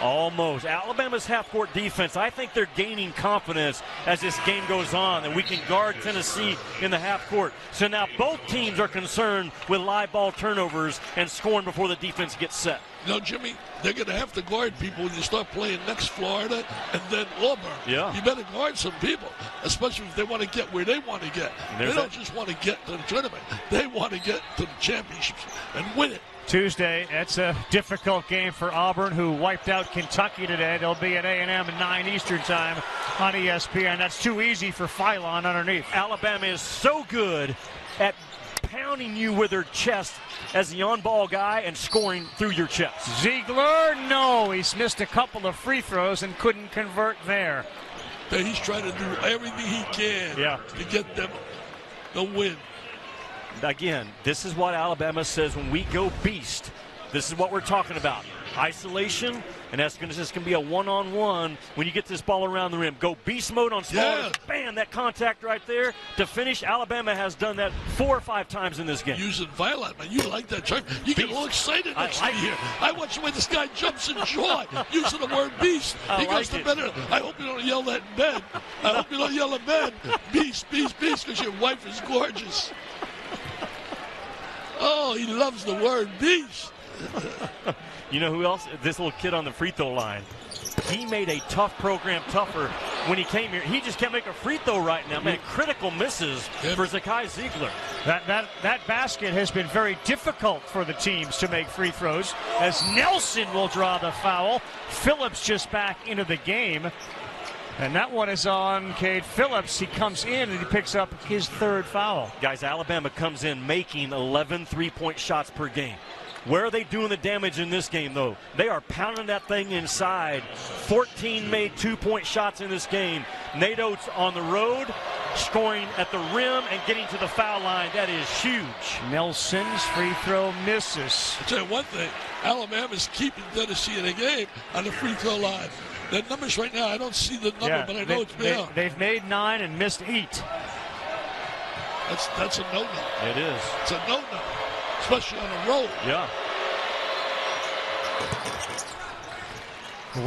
Almost. Alabama's half-court defense, I think they're gaining confidence as this game goes on, that we can guard Tennessee in the half-court. So now both teams are concerned with live ball turnovers and scoring before the defense gets set. You know, Jimmy, they're going to have to guard people when you start playing next Florida and then Auburn. Yeah. You better guard some people, especially if they want to get where they want to get. They don't just want to get to the tournament. They want to get to the championships and win it. Tuesday, it's a difficult game for Auburn, who wiped out Kentucky today. They'll be at A&M at 9 Eastern time on ESPN. That's too easy for Phylon underneath. Alabama is so good at pounding you with their chest as the on-ball guy and scoring through your chest. Ziegler, no. He's missed a couple of free throws and couldn't convert there. He's trying to do everything he can to get them the win. Again, this is what Alabama says when we go beast. This is what we're talking about. Isolation, and that's going to be a one-on-one when you get this ball around the rim. Go beast mode on small. Bam, that contact right there to finish. Alabama has done that 4 or 5 times in this game. Using Violet, man. You like that term. You get all excited next to me here. I watch the way this guy jumps in joy using the word beast. He goes to bed. I hope you don't yell that in bed. I hope you don't yell in bed. Beast, beast, beast, because your wife is gorgeous. Oh, he loves the word beast. You know who else? This little kid on the free throw line. He made a tough program tougher when he came here. He just can't make a free throw right now. Man, critical misses for Zakai Ziegler. That basket has been very difficult for the teams to make free throws, as Nelson will draw the foul. Phillips just back into the game. And that one is on Cade Phillips. He comes in and he picks up his 3rd foul. Guys, Alabama comes in making 11 three-point shots per game. Where are they doing the damage in this game, though? They are pounding that thing inside. 14 made 2-point shots in this game. Nate Oates on the road, scoring at the rim and getting to the foul line. That is huge. Nelson's free throw misses. I'll tell you one thing. Alabama's keeping Tennessee in the game on the free throw line. The numbers right now, I don't see the number, but I know it's been out. They've made 9 and missed 8. That's a no-no. It is. It's a no-no, especially on the road. Yeah.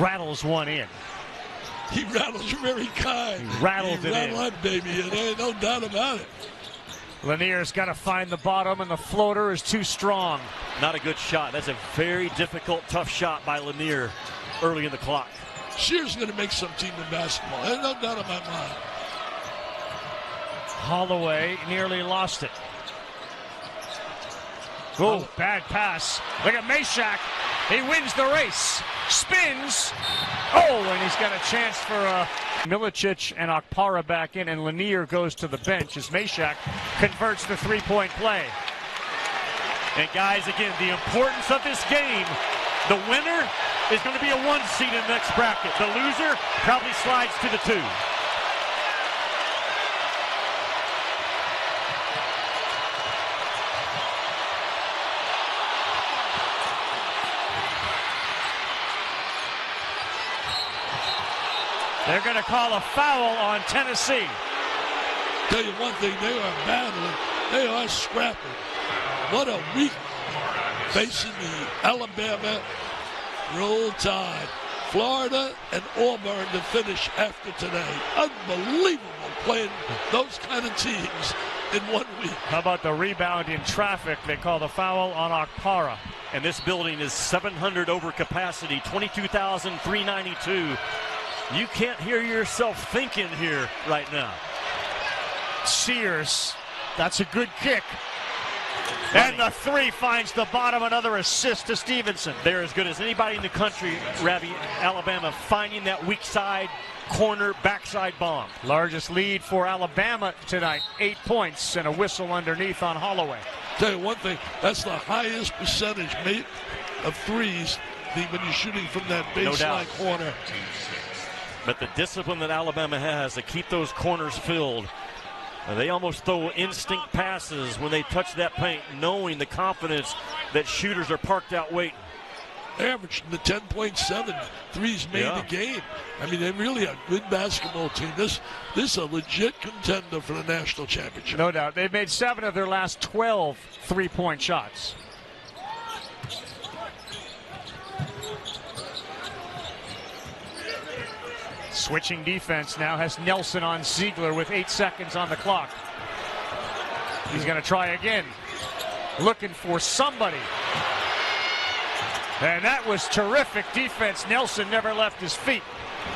Rattles one in. He rattles very kind. He rattled it in. That baby, and there ain't no doubt about it. Lanier's got to find the bottom, and the floater is too strong. Not a good shot. That's a very difficult, tough shot by Lanier early in the clock. Shear's going to make some team in basketball. There's no doubt in my mind. Holloway nearly lost it. Oh, bad pass. Look at Meshack. He wins the race. Spins. Oh, and he's got a chance for Milicic and Okpara back in, and Lanier goes to the bench as Meshack converts the three-point play. And guys, again, the importance of this game. The winner is going to be a 1 seed in the next bracket. The loser probably slides to the 2. They're going to call a foul on Tennessee. Tell you one thing, they are battling. They are scrapping. What a week facing the Alabama Roll Tide. Florida and Auburn to finish after today. Unbelievable playing those kind of teams in 1 week. How about the rebound in traffic? They call the foul on Okpara. And this building is 700 over capacity, 22,392. You can't hear yourself thinking here right now. Sears, that's a good kick. And the 3 finds the bottom, another assist to Stevenson. They're as good as anybody in the country, Ravi, Alabama, finding that weak side, corner, backside bomb. Largest lead for Alabama tonight, 8 points and a whistle underneath on Holloway. Tell you one thing, that's the highest percentage made of threes when you're shooting from that baseline corner. But the discipline that Alabama has to keep those corners filled, they almost throw instinct passes when they touch that paint, knowing the confidence that shooters are parked out waiting. Averaging the 10.7 threes made a game. I mean, they're really a good basketball team. This is a legit contender for the national championship. No doubt. They've made 7 of their last 12 three-point shots. Switching defense now has Nelson on Ziegler with 8 seconds on the clock. He's going to try again. Looking for somebody. And that was terrific defense. Nelson never left his feet.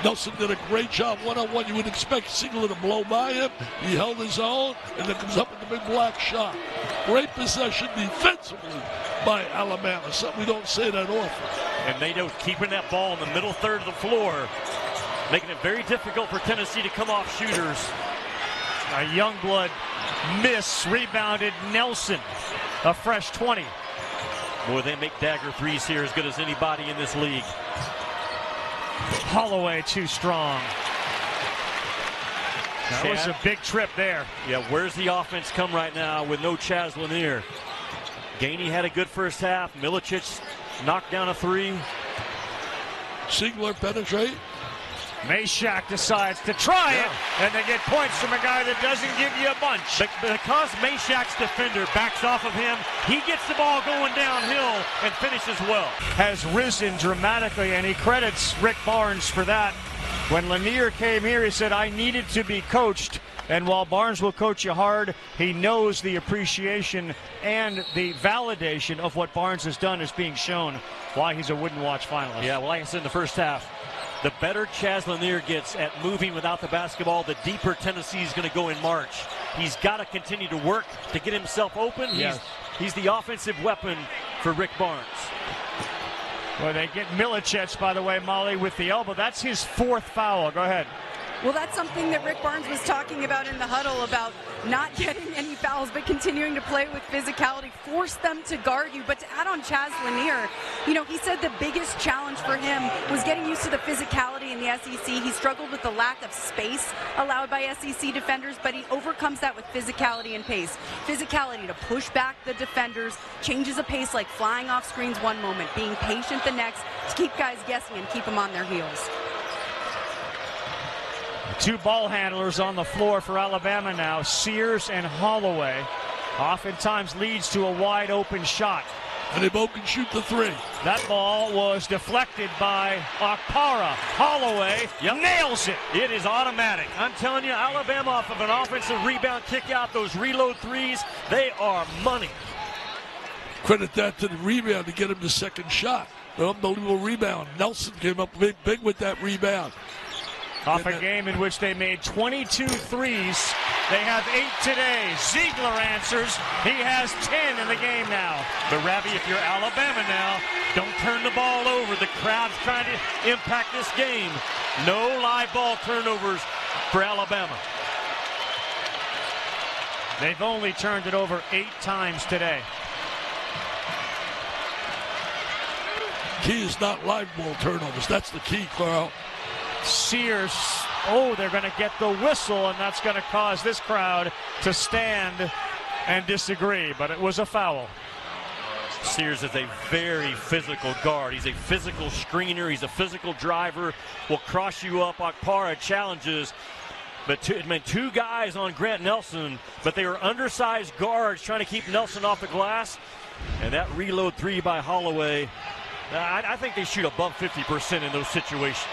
Nelson did a great job one-on-one. You would expect Ziegler to blow by him. He held his own, and then comes up with the big block shot. Great possession defensively by Alabama, something we don't say that often. And they know keeping that ball in the middle third of the floor, making it very difficult for Tennessee to come off shooters. A Youngblood miss, rebounded Nelson, a fresh 20. Boy, they make dagger threes here as good as anybody in this league. Holloway too strong. That was a big trip there. Yeah, where's the offense come right now with no Chaz Lanier? Gainey had a good first half. Milicic knocked down a three. Ziegler penetrate. Meshack decides to try it, and they get points from a guy that doesn't give you a bunch. Because Meshack's defender backs off of him, he gets the ball going downhill and finishes well. Has risen dramatically, and he credits Rick Barnes for that. When Lanier came here, he said, I needed to be coached. And while Barnes will coach you hard, he knows the appreciation and the validation of what Barnes has done is being shown why he's a Wooden Watch finalist. Yeah, well, like I said in the first half, the better Chaz Lanier gets at moving without the basketball, the deeper Tennessee's going to go in March. He's got to continue to work to get himself open. Yes. He's the offensive weapon for Rick Barnes. Well, they get Milicic, by the way, Molly, with the elbow. That's his fourth foul. Go ahead. Well, that's something that Rick Barnes was talking about in the huddle, about not getting any fouls, but continuing to play with physicality, force them to guard you. But to add on Chaz Lanier, you know, he said the biggest challenge for him was getting used to the physicality in the SEC. He struggled with the lack of space allowed by SEC defenders, but he overcomes that with physicality and pace. Physicality to push back the defenders, changes of pace like flying off screens one moment, being patient the next, to keep guys guessing and keep them on their heels. Two ball handlers on the floor for Alabama now, Sears and Holloway. Oftentimes leads to a wide open shot. And they both can shoot the three. That ball was deflected by Okpara. Holloway nails it. It is automatic. I'm telling you, Alabama off of an offensive rebound kick out, those reload threes, they are money. Credit that to the rebound to get him the second shot. An unbelievable rebound. Nelson came up big with that rebound. Off a game in which they made 22 threes. They have 8 today. Ziegler answers. He has 10 in the game now. But, Ravi, if you're Alabama now, don't turn the ball over. The crowd's trying to impact this game. No live ball turnovers for Alabama. They've only turned it over 8 times today. Key is not live ball turnovers. That's the key, Carl. Sears, they're going to get the whistle, and that's going to cause this crowd to stand and disagree, but it was a foul. Sears is a very physical guard. He's a physical screener. He's a physical driver. Will cross you up. Okpara challenges. But two guys on Grant Nelson, but they were undersized guards trying to keep Nelson off the glass. And that reload three by Holloway, I think they shoot above 50% in those situations.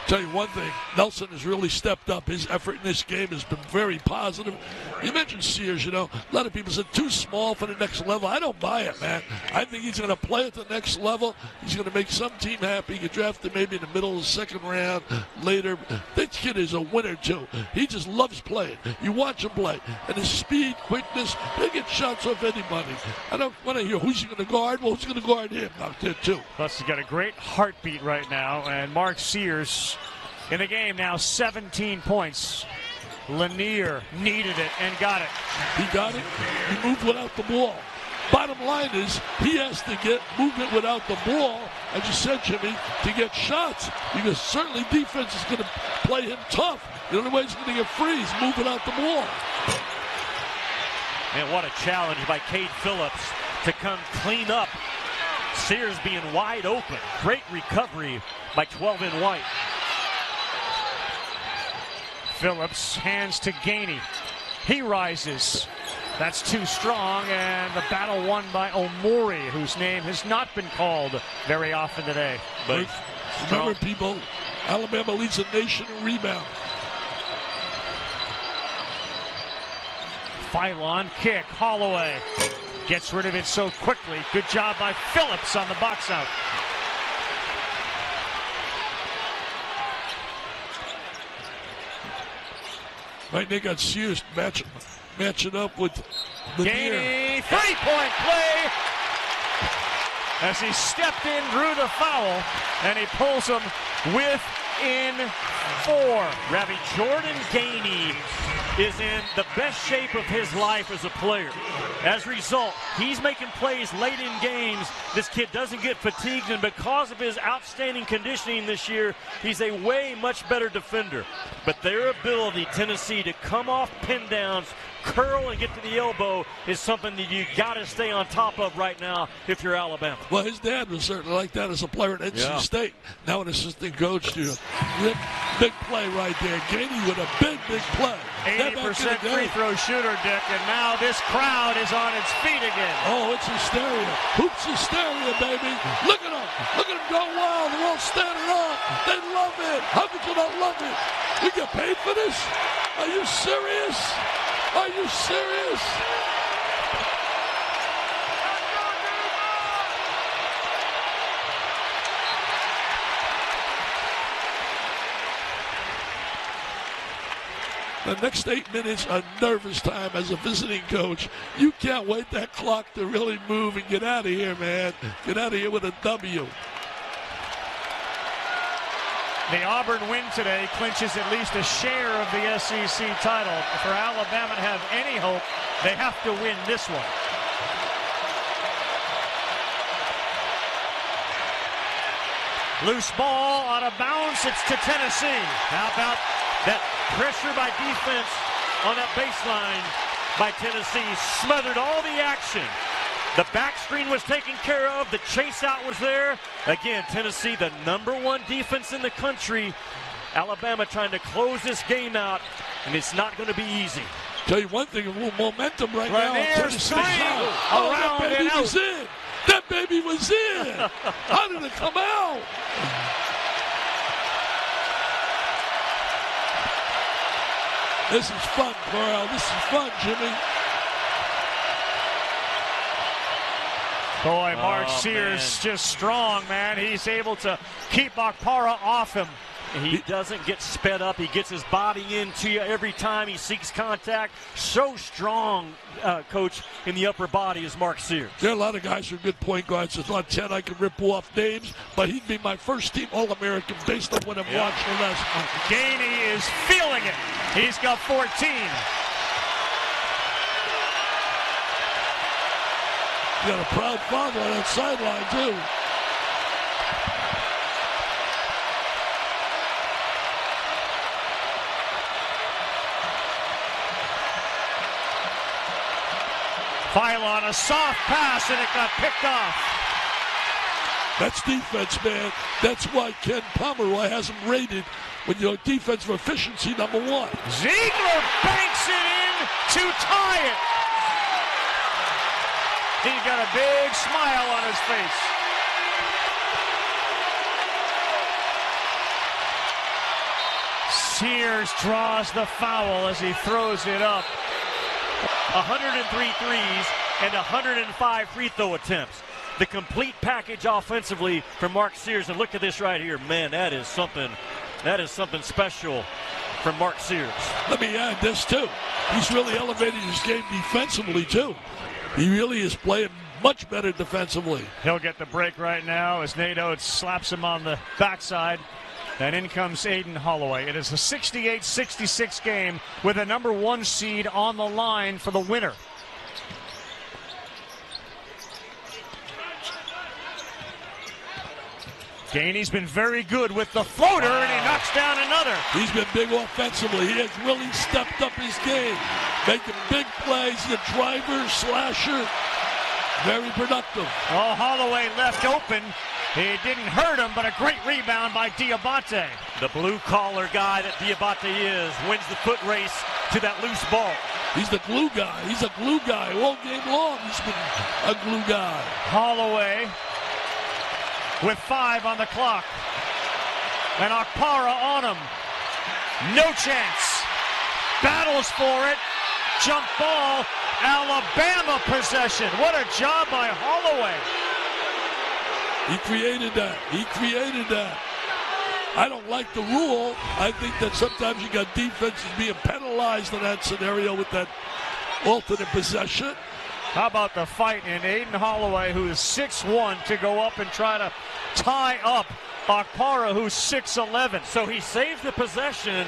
Tell you one thing, Nelson has really stepped up. His effort in this game has been very positive. You mentioned Sears, a lot of people said too small for the next level. I don't buy it, man. I think he's going to play at the next level. He's going to make some team happy. Get drafted maybe in the middle of the second round later. This kid is a winner, too. He just loves playing. You watch him play. And his speed, quickness, they get shots off anybody. I don't want to hear who's he going to guard. Well, who's going to guard him out there, too? Plus, he's got a great heartbeat right now. And Mark Sears in the game now, 17 points. Lanier needed it and got it. He got it. He moved without the ball. Bottom line is he has to get movement without the ball, as you said, Jimmy, to get shots. Because certainly defense is going to play him tough. The only way he's going to get free is move without the ball. And what a challenge by Cade Phillips to come clean up. Sears being wide open. Great recovery by 12 in White. Phillips hands to Gainey. He rises. That's too strong, and the battle won by Omori, whose name has not been called very often today. But Remember, people, Alabama leads the nation in rebound. Phylon kick. Holloway gets rid of it so quickly. Good job by Phillips on the box out. Right, they got Sears matching up with Lanier. Gainey, three-point play. As he stepped in, drew the foul, and he pulls him within 4. Ravi, Jordan Gainey is in the best shape of his life as a player. As a result, he's making plays late in games. This kid doesn't get fatigued, and because of his outstanding conditioning this year, he's a way much better defender. But their ability, Tennessee, to come off pin downs, curl and get to the elbow is something that you got to stay on top of right now if you're Alabama. Well, his dad was certainly like that as a player at NC State. Now an assistant coach to big play right there. Gainey with a big play. 80% free throw shooter, Dick, and now this crowd is on its feet again. Oh, it's hysteria. Hoops hysteria, baby. Look at them. Look at them go wild. They're all standing up. They love it. How could you not love it? We get paid for this? Are you serious? Are you serious? The next 8 minutes are nervous time as a visiting coach. You can't wait that clock to really move and get out of here, man. Get out of here with a W. The Auburn win today clinches at least a share of the SEC title. For Alabama to have any hope, they have to win this one. Loose ball out of bounds. It's to Tennessee. How about that pressure by defense on that baseline by Tennessee? Smothered all the action. The back screen was taken care of. The chase out was there. Again, Tennessee, the #1 defense in the country. Alabama trying to close this game out, and it's not going to be easy. Tell you one thing, a little momentum right now. Lanier's three. That baby was in. That baby was in. How did it come out? This is fun, Carl. This is fun, Jimmy. Boy, Mark Sears just strong, man. He's able to keep Okpara off him. He doesn't get sped up. He gets his body into you every time he seeks contact. So strong, Coach, in the upper body is Mark Sears. There are a lot of guys who are good point guards. There's not 10 I can rip off names, but he'd be my first team All-American based on what I've watched the last month. Gainey is feeling it. He's got 14. You got a proud father on that sideline, too. Phylon, a soft pass, and it got picked off. That's defense, man. That's why Ken Pomeroy has him rated when your defensive efficiency #1. Ziegler banks it in to tie it. He's got a big smile on his face. Sears draws the foul as he throws it up. 103 threes and 105 free throw attempts. The complete package offensively from Mark Sears. And look at this right here. Man, that is something special from Mark Sears. Let me add this, too. He's really elevated his game defensively, too. He really is playing much better defensively. He'll get the break right now as Nate Oates slaps him on the backside. And in comes Aiden Holloway. It is a 68-66 game with a #1 seed on the line for the winner. Gainey's been very good with the floater, and he knocks down another. He's been big offensively. He has really stepped up his game, making big plays. He's a driver, slasher, very productive. Oh, Holloway left open. He didn't hurt him, but a great rebound by Diabate. The blue-collar guy that Diabate is wins the foot race to that loose ball. He's the glue guy. He's a glue guy all game long. He's been a glue guy. Holloway with 5 on the clock. And Okpara on him. No chance. Battles for it. Jump ball. Alabama possession. What a job by Holloway. He created that. He created that. I don't like the rule. I think that sometimes you got defenses being penalized in that scenario with that alternate possession. How about the fight in Aiden Holloway, who is 6'1", to go up and try to tie up Okpara, who's 6'11". So he saved the possession,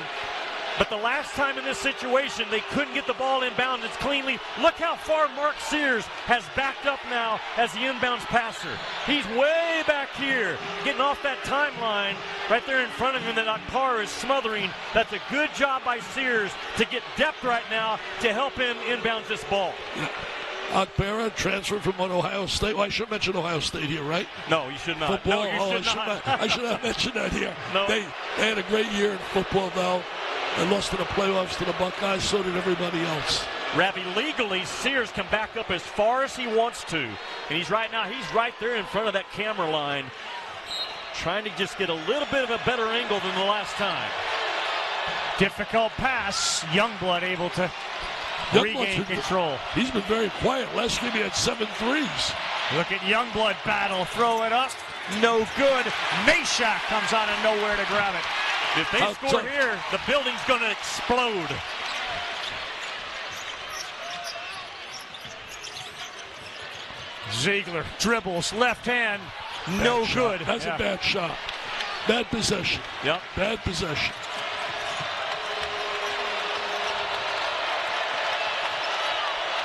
but the last time in this situation, they couldn't get the ball inbound as cleanly. Look how far Mark Sears has backed up now as the inbounds passer. He's way back here, getting off that timeline right there in front of him that Okpara is smothering. That's a good job by Sears to get depth right now to help him inbounds this ball. Yeah. Okpara transferred from Ohio State. Well, I should mention Ohio State here, right? No, you should not. Football. No, you should not. I should not mention that here. No. They had a great year in football, though. They lost in the playoffs to the Buckeyes. So did everybody else. Rabbi, legally, Sears can back up as far as he wants to. And he's right there in front of that camera line, trying to just get a little bit of a better angle than the last time. Difficult pass. Youngblood able to regain control. He's been very quiet. Last game he had 7 threes. Look at Youngblood battle. Throw it up. No good. Meshack comes out of nowhere to grab it. If they score here, the building's going to explode. Ziegler dribbles, left hand, no good. That's a bad shot. Bad possession. Yep. Bad possession.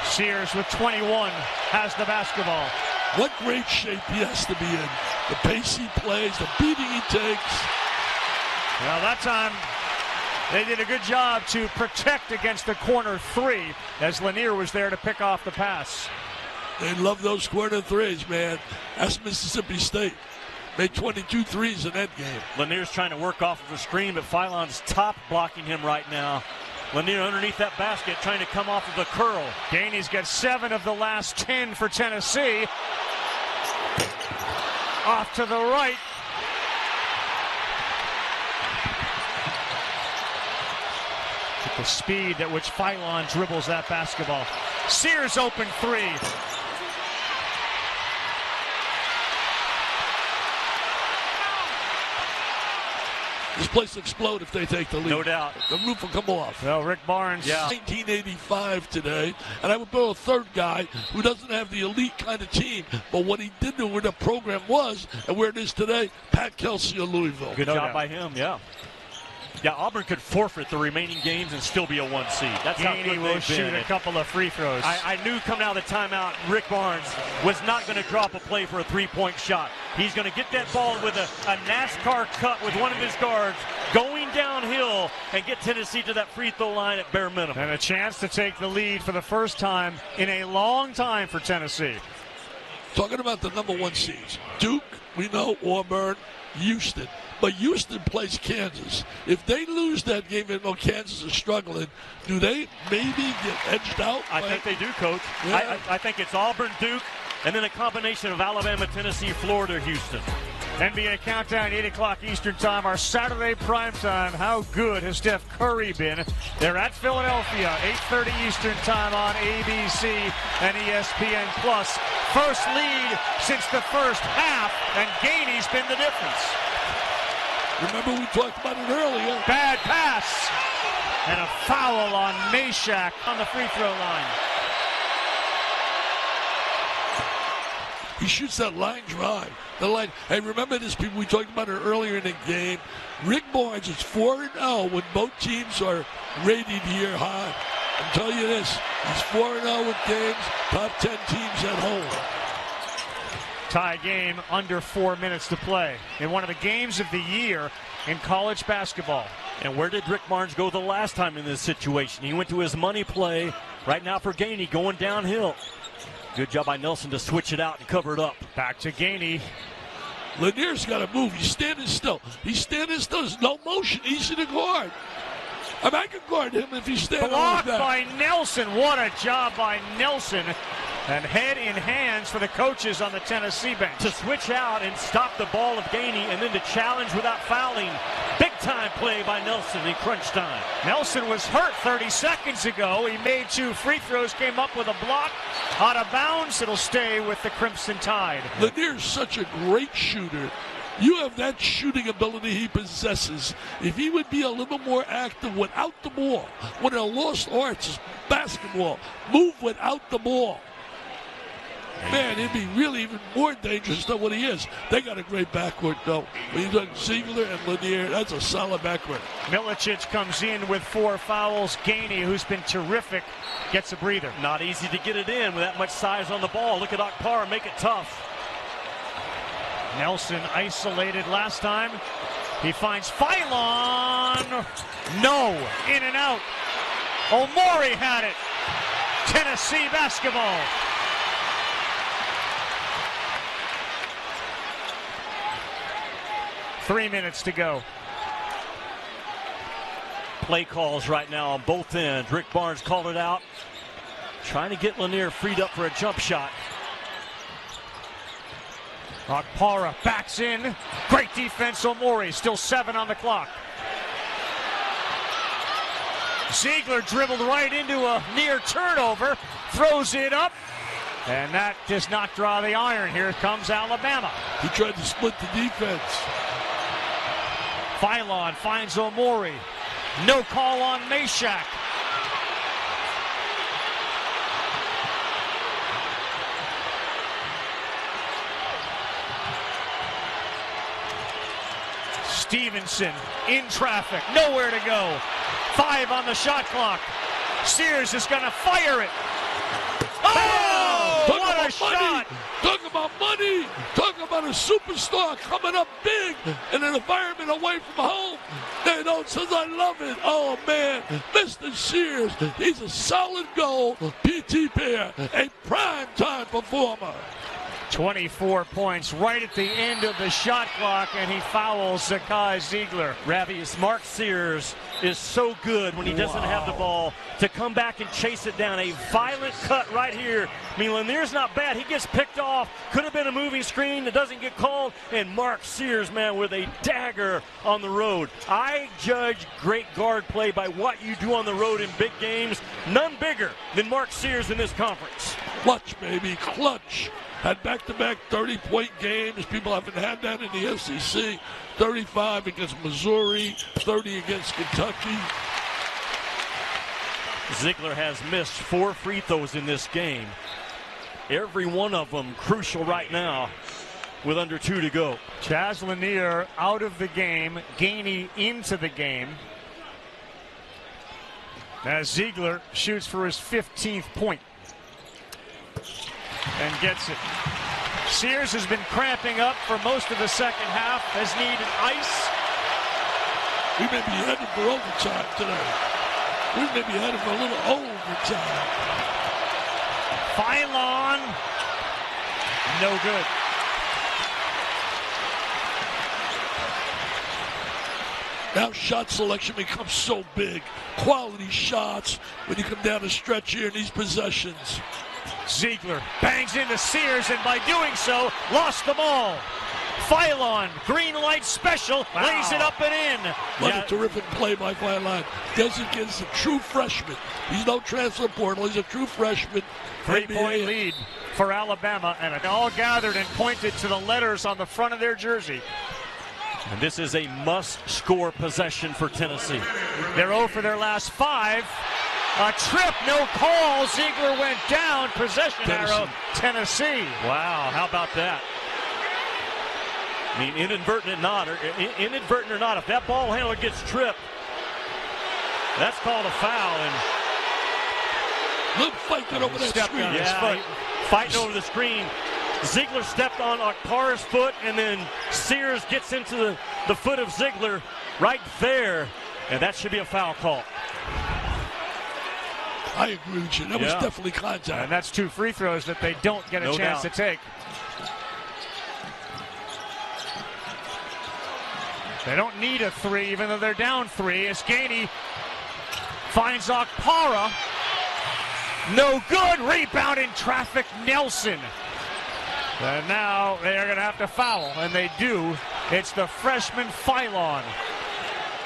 Sears with 21 has the basketball. What great shape he has to be in. The pace he plays, the beating he takes. Well, that time they did a good job to protect against the corner three as Lanier was there to pick off the pass. They love those corner threes, man. That's Mississippi State. Made 22 threes in that game. Lanier's trying to work off of a screen, but Philon's top blocking him right now. Lanier underneath that basket trying to come off of the curl. Gainey's got 7 of the last 10 for Tennessee. Off to the right. With the speed at which Philon dribbles that basketball. Sears open 3. This place will explode if they take the lead. No doubt. The roof will come off. Well, Rick Barnes. Yeah. 1985 today, and I would put a third guy who doesn't have the elite kind of team, but what he did know where the program was and where it is today, Pat Kelsey of Louisville. Good job by him, yeah. Yeah, Auburn could forfeit the remaining games and still be a 1 seed. That's how good will they've shoot been. a couple of free throws. I knew coming out of the timeout, Rick Barnes was not going to drop a play for a three-point shot. He's going to get that ball with a NASCAR cut with one of his guards, going downhill and get Tennessee to that free throw line at bare minimum. And a chance to take the lead for the first time in a long time for Tennessee. Talking about the number 1 seeds, Duke, we know, Auburn, Houston. But Houston plays Kansas. If they lose that game, even though Kansas is struggling, do they maybe get edged out? I think they do, Coach. Yeah. I think it's Auburn, Duke, and then a combination of Alabama, Tennessee, Florida, Houston. NBA Countdown, 8 o'clock Eastern Time, our Saturday primetime. How good has Steph Curry been? They're at Philadelphia, 8:30 Eastern Time on ABC and ESPN+. First lead since the first half, and Gainey's been the difference. Remember we talked about it earlier. Bad pass. And a foul on Meshack on the free throw line. He shoots that line drive. The line. Hey, remember this, people? We talked about it earlier in the game. Rick Barnes is 4-0 when both teams are rated here high. I'm telling you this. He's 4-0 with games. Top 10 teams at home. Tie game, under 4 minutes to play in one of the games of the year in college basketball. And where did Rick Barnes go the last time in this situation? He went to his money play right now for Gainey going downhill. Good job by Nelson to switch it out and cover it up. Back to Gainey. Lanier's got to move. He's standing still. There's no motion. Easy to guard. I mean, I can guard him if he's standing Blocked like that. by Nelson. What a job by Nelson. And head in hands for the coaches on the Tennessee bench. To switch out and stop the ball of Gainey and then to challenge without fouling. Big time play by Nelson in crunch time. Nelson was hurt 30 seconds ago. He made 2 free throws, came up with a block. Out of bounds, it'll stay with the Crimson Tide. Lanier's such a great shooter. You have that shooting ability he possesses. If he would be a little more active without the ball, one of the lost arts is basketball. Move without the ball. Man, he'd be really even more dangerous than what he is. They got a great backcourt, though. When you look Ziegler and Lanier, that's a solid backcourt. Milicic comes in with 4 fouls. Gainey, who's been terrific, gets a breather. Not easy to get it in with that much size on the ball. Look at Okpara, make it tough. Nelson isolated last time. He finds Phylon. No, in and out. Omori had it. Tennessee basketball. Three minutes to go. Play calls right now on both ends. Rick Barnes called it out. Trying to get Lanier freed up for a jump shot. Okpara backs in. Great defense, Omori. Still 7 on the clock. Ziegler dribbled right into a near turnover. Throws it up. And that does not draw the iron. Here comes Alabama. He tried to split the defense. Phylon finds Omori. No call on Meshack. Stevenson in traffic. Nowhere to go. 5 on the shot clock. Sears is going to fire it. Oh, what a shot! Talk about money. Talk about a superstar coming up big in an environment away from home. They don't says I love it. Oh man, Mr. Sears, he's a solid goal PT pair, a prime time performer. 24 points right at the end of the shot clock, and he fouls Zakai Ziegler. Ravi, Mark Sears is so good when he doesn't have the ball to come back and chase it down. A violent cut right here. I mean, Lanier's not bad. He gets picked off. Could have been a moving screen that doesn't get called. And Mark Sears, man, with a dagger on the road. I judge great guard play by what you do on the road in big games. None bigger than Mark Sears in this conference. Clutch, baby, clutch. Had back-to-back 30-point games. People haven't had that in the SEC. 35 against Missouri, 30 against Kentucky. Ziegler has missed 4 free throws in this game. Every one of them crucial right now with under 2 to go. Chaz Lanier out of the game. Gainey into the game. As Ziegler shoots for his 15th point. And gets it. Sears has been cramping up for most of the second half, has needed ice. We may be headed for overtime today. We may be headed for a little overtime. Phylon. No good. Now shot selection becomes so big. Quality shots when you come down the stretch here in these possessions. Ziegler bangs into Sears, and by doing so, lost the ball. Phylon, green light special, lays it up and in. What a terrific play by Phylon. Designates a true freshman. He's no transfer portal, he's a true freshman. 3-point lead for Alabama, and it all gathered and pointed to the letters on the front of their jersey. And this is a must-score possession for Tennessee. They're 0 for their last 5. A trip, no call. Ziegler went down. Possession arrow, Tennessee. Wow, how about that? I mean, inadvertent or not, if that ball handler gets tripped, that's called a foul. And look, fighting over that screen. Yeah, fighting over the screen. Ziegler stepped on Okpara's foot, and then Sears gets into the foot of Ziegler right there, and that should be a foul call. I agree with you. That was definitely contact. And that's 2 free throws that they don't get a chance to take. They don't need a 3, even though they're down 3. As Gainey finds Okpara. No good. Rebound in traffic, Nelson. And now they are going to have to foul, and they do. It's the freshman Phylon.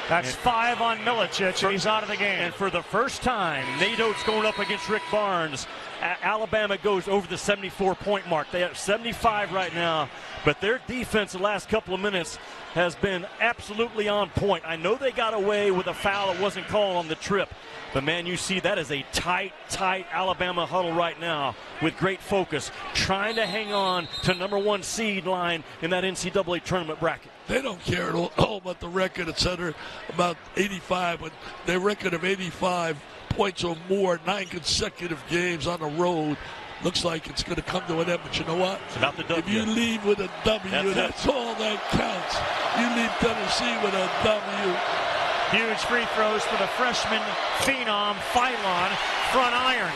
That's 5 on Milicic, and he's out of the game. And for the first time, Nate Oates going up against Rick Barnes. Alabama goes over the 74-point mark. They have 75 right now, but their defense the last couple of minutes has been absolutely on point. I know they got away with a foul that wasn't called on the trip, but man, you see that is a tight Alabama huddle right now with great focus, trying to hang on to #1 seed line in that NCAA tournament bracket. They don't care at all about the record, etc. About 85, but their record of 85 points or more, 9 consecutive games on the road. Looks like it's going to come to an end, but you know what? It's about the W. If you leave with a W, that's all that counts. You leave Tennessee with a W. Huge free throws for the freshman phenom, Phylon, front iron.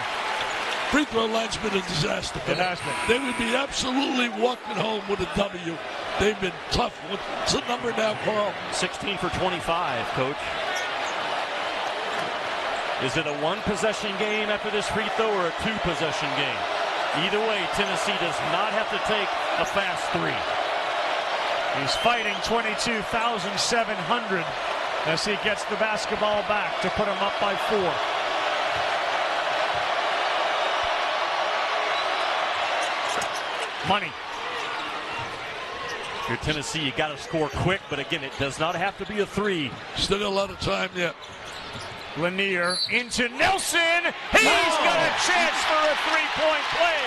Free throw line's been a disaster. It has been. They would be absolutely walking home with a W. They've been tough. What's the number now, Carl? 16 for 25, Coach. Is it a 1-possession game after this free throw or a 2-possession game? Either way, Tennessee does not have to take a fast 3. He's fighting 22,700 as he gets the basketball back to put him up by 4. Money. If you're Tennessee, you got to score quick, but again, it does not have to be a 3. Still a lot of time yet. Lanier into Nelson. He's got a chance for a 3-point play.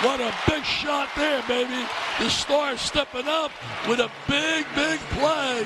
What a big shot there, baby. The Stars stepping up with a big play.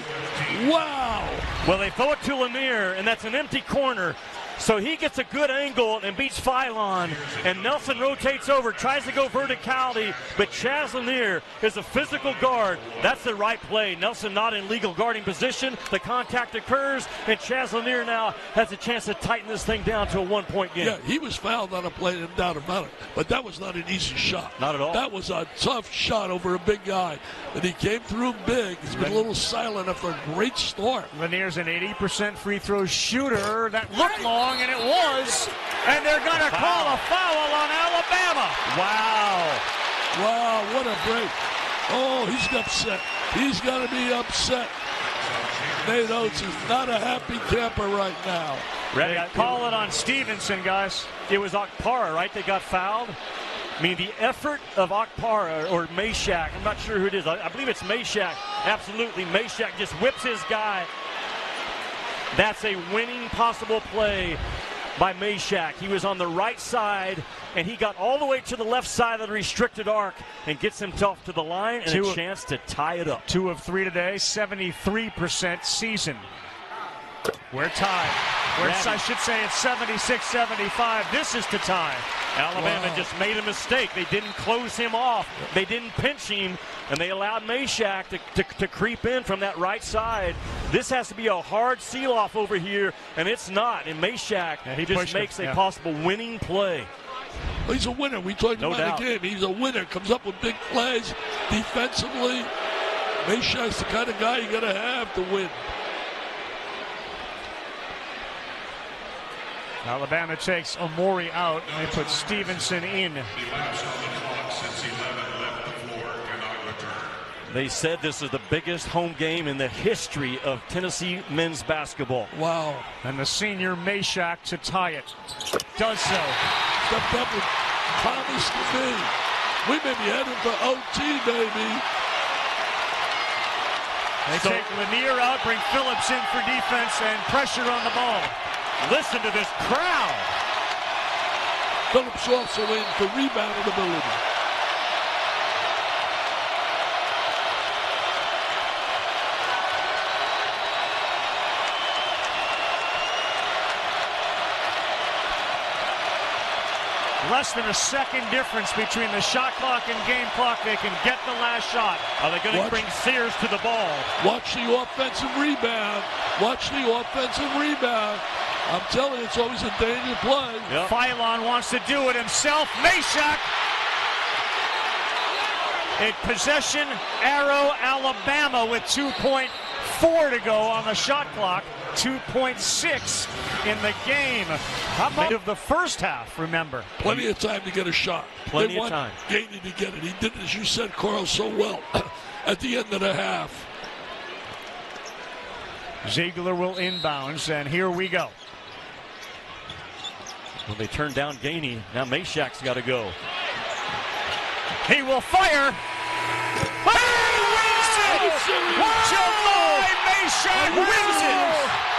Wow. Well, they throw it to Lanier, and that's an empty corner. So he gets a good angle and beats Phylon, and Nelson rotates over, tries to go verticality, but Chaz Lanier is a physical guard. That's the right play. Nelson not in legal guarding position. The contact occurs, and Chaz Lanier now has a chance to tighten this thing down to a 1-point game. Yeah, he was fouled on a play, no doubt about it. But that was not an easy shot. Not at all. That was a tough shot over a big guy. And he came through big. He's been a little silent after a great start. Lanier's an 80% free throw shooter. That looked long, and it was. And they're going to call a foul on Alabama. Wow. Wow, what a break. Oh, he's upset. He's got to be upset. Nate Oates is not a happy camper right now. Ready? Call it on Stevenson, guys. It was Okpara, right, that got fouled? I mean, the effort of Okpara or Meshack, I'm not sure who it is. I believe it's Meshack. Absolutely, Meshack just whips his guy. That's a winning possible play by Meshack. He was on the right side, and he got all the way to the left side of the restricted arc and gets himself to the line and a chance to tie it up. 2 of 3 today, 73% season. We're tied. I should say it's 76-75. This is to tie. Alabama just made a mistake. They didn't close him off. They didn't pinch him, and they allowed Meshack to creep in from that right side. This has to be a hard seal-off over here, and it's not. And Meshack just makes a possible winning play. Well, he's a winner. We talked about the game. He's a winner. Comes up with big plays defensively. Meshack's the kind of guy you got to have to win. Alabama takes Omori out, and they put Stevenson in. They said this is the biggest home game in the history of Tennessee men's basketball. Wow. And the senior Meshack to tie it. Does so. Stepped up and promised to be. We may be headed for OT, baby. They take Lanier out, bring Phillips in for defense, and pressure on the ball. Listen to this crowd. Phillips also in for rebounding ability. Less than a second difference between the shot clock and game clock. They can get the last shot. Are they going to bring Sears to the ball? Watch the offensive rebound. Watch the offensive rebound. I'm telling you, it's always a danger play. Yep. Phylon wants to do it himself. Meshack. In possession, arrow, Alabama with 2.4 to go on the shot clock. 2.6 in the game. How about of the first half, remember? Plenty of time to get a shot. Plenty of time. Gainey to get it. He did, as you said, Carl, so well at the end of the half. Ziegler will inbounds, and here we go. Well, they turned down Gainey. Now Mashak's got to go. He will fire. He wins it! Jamal Mashak wins it!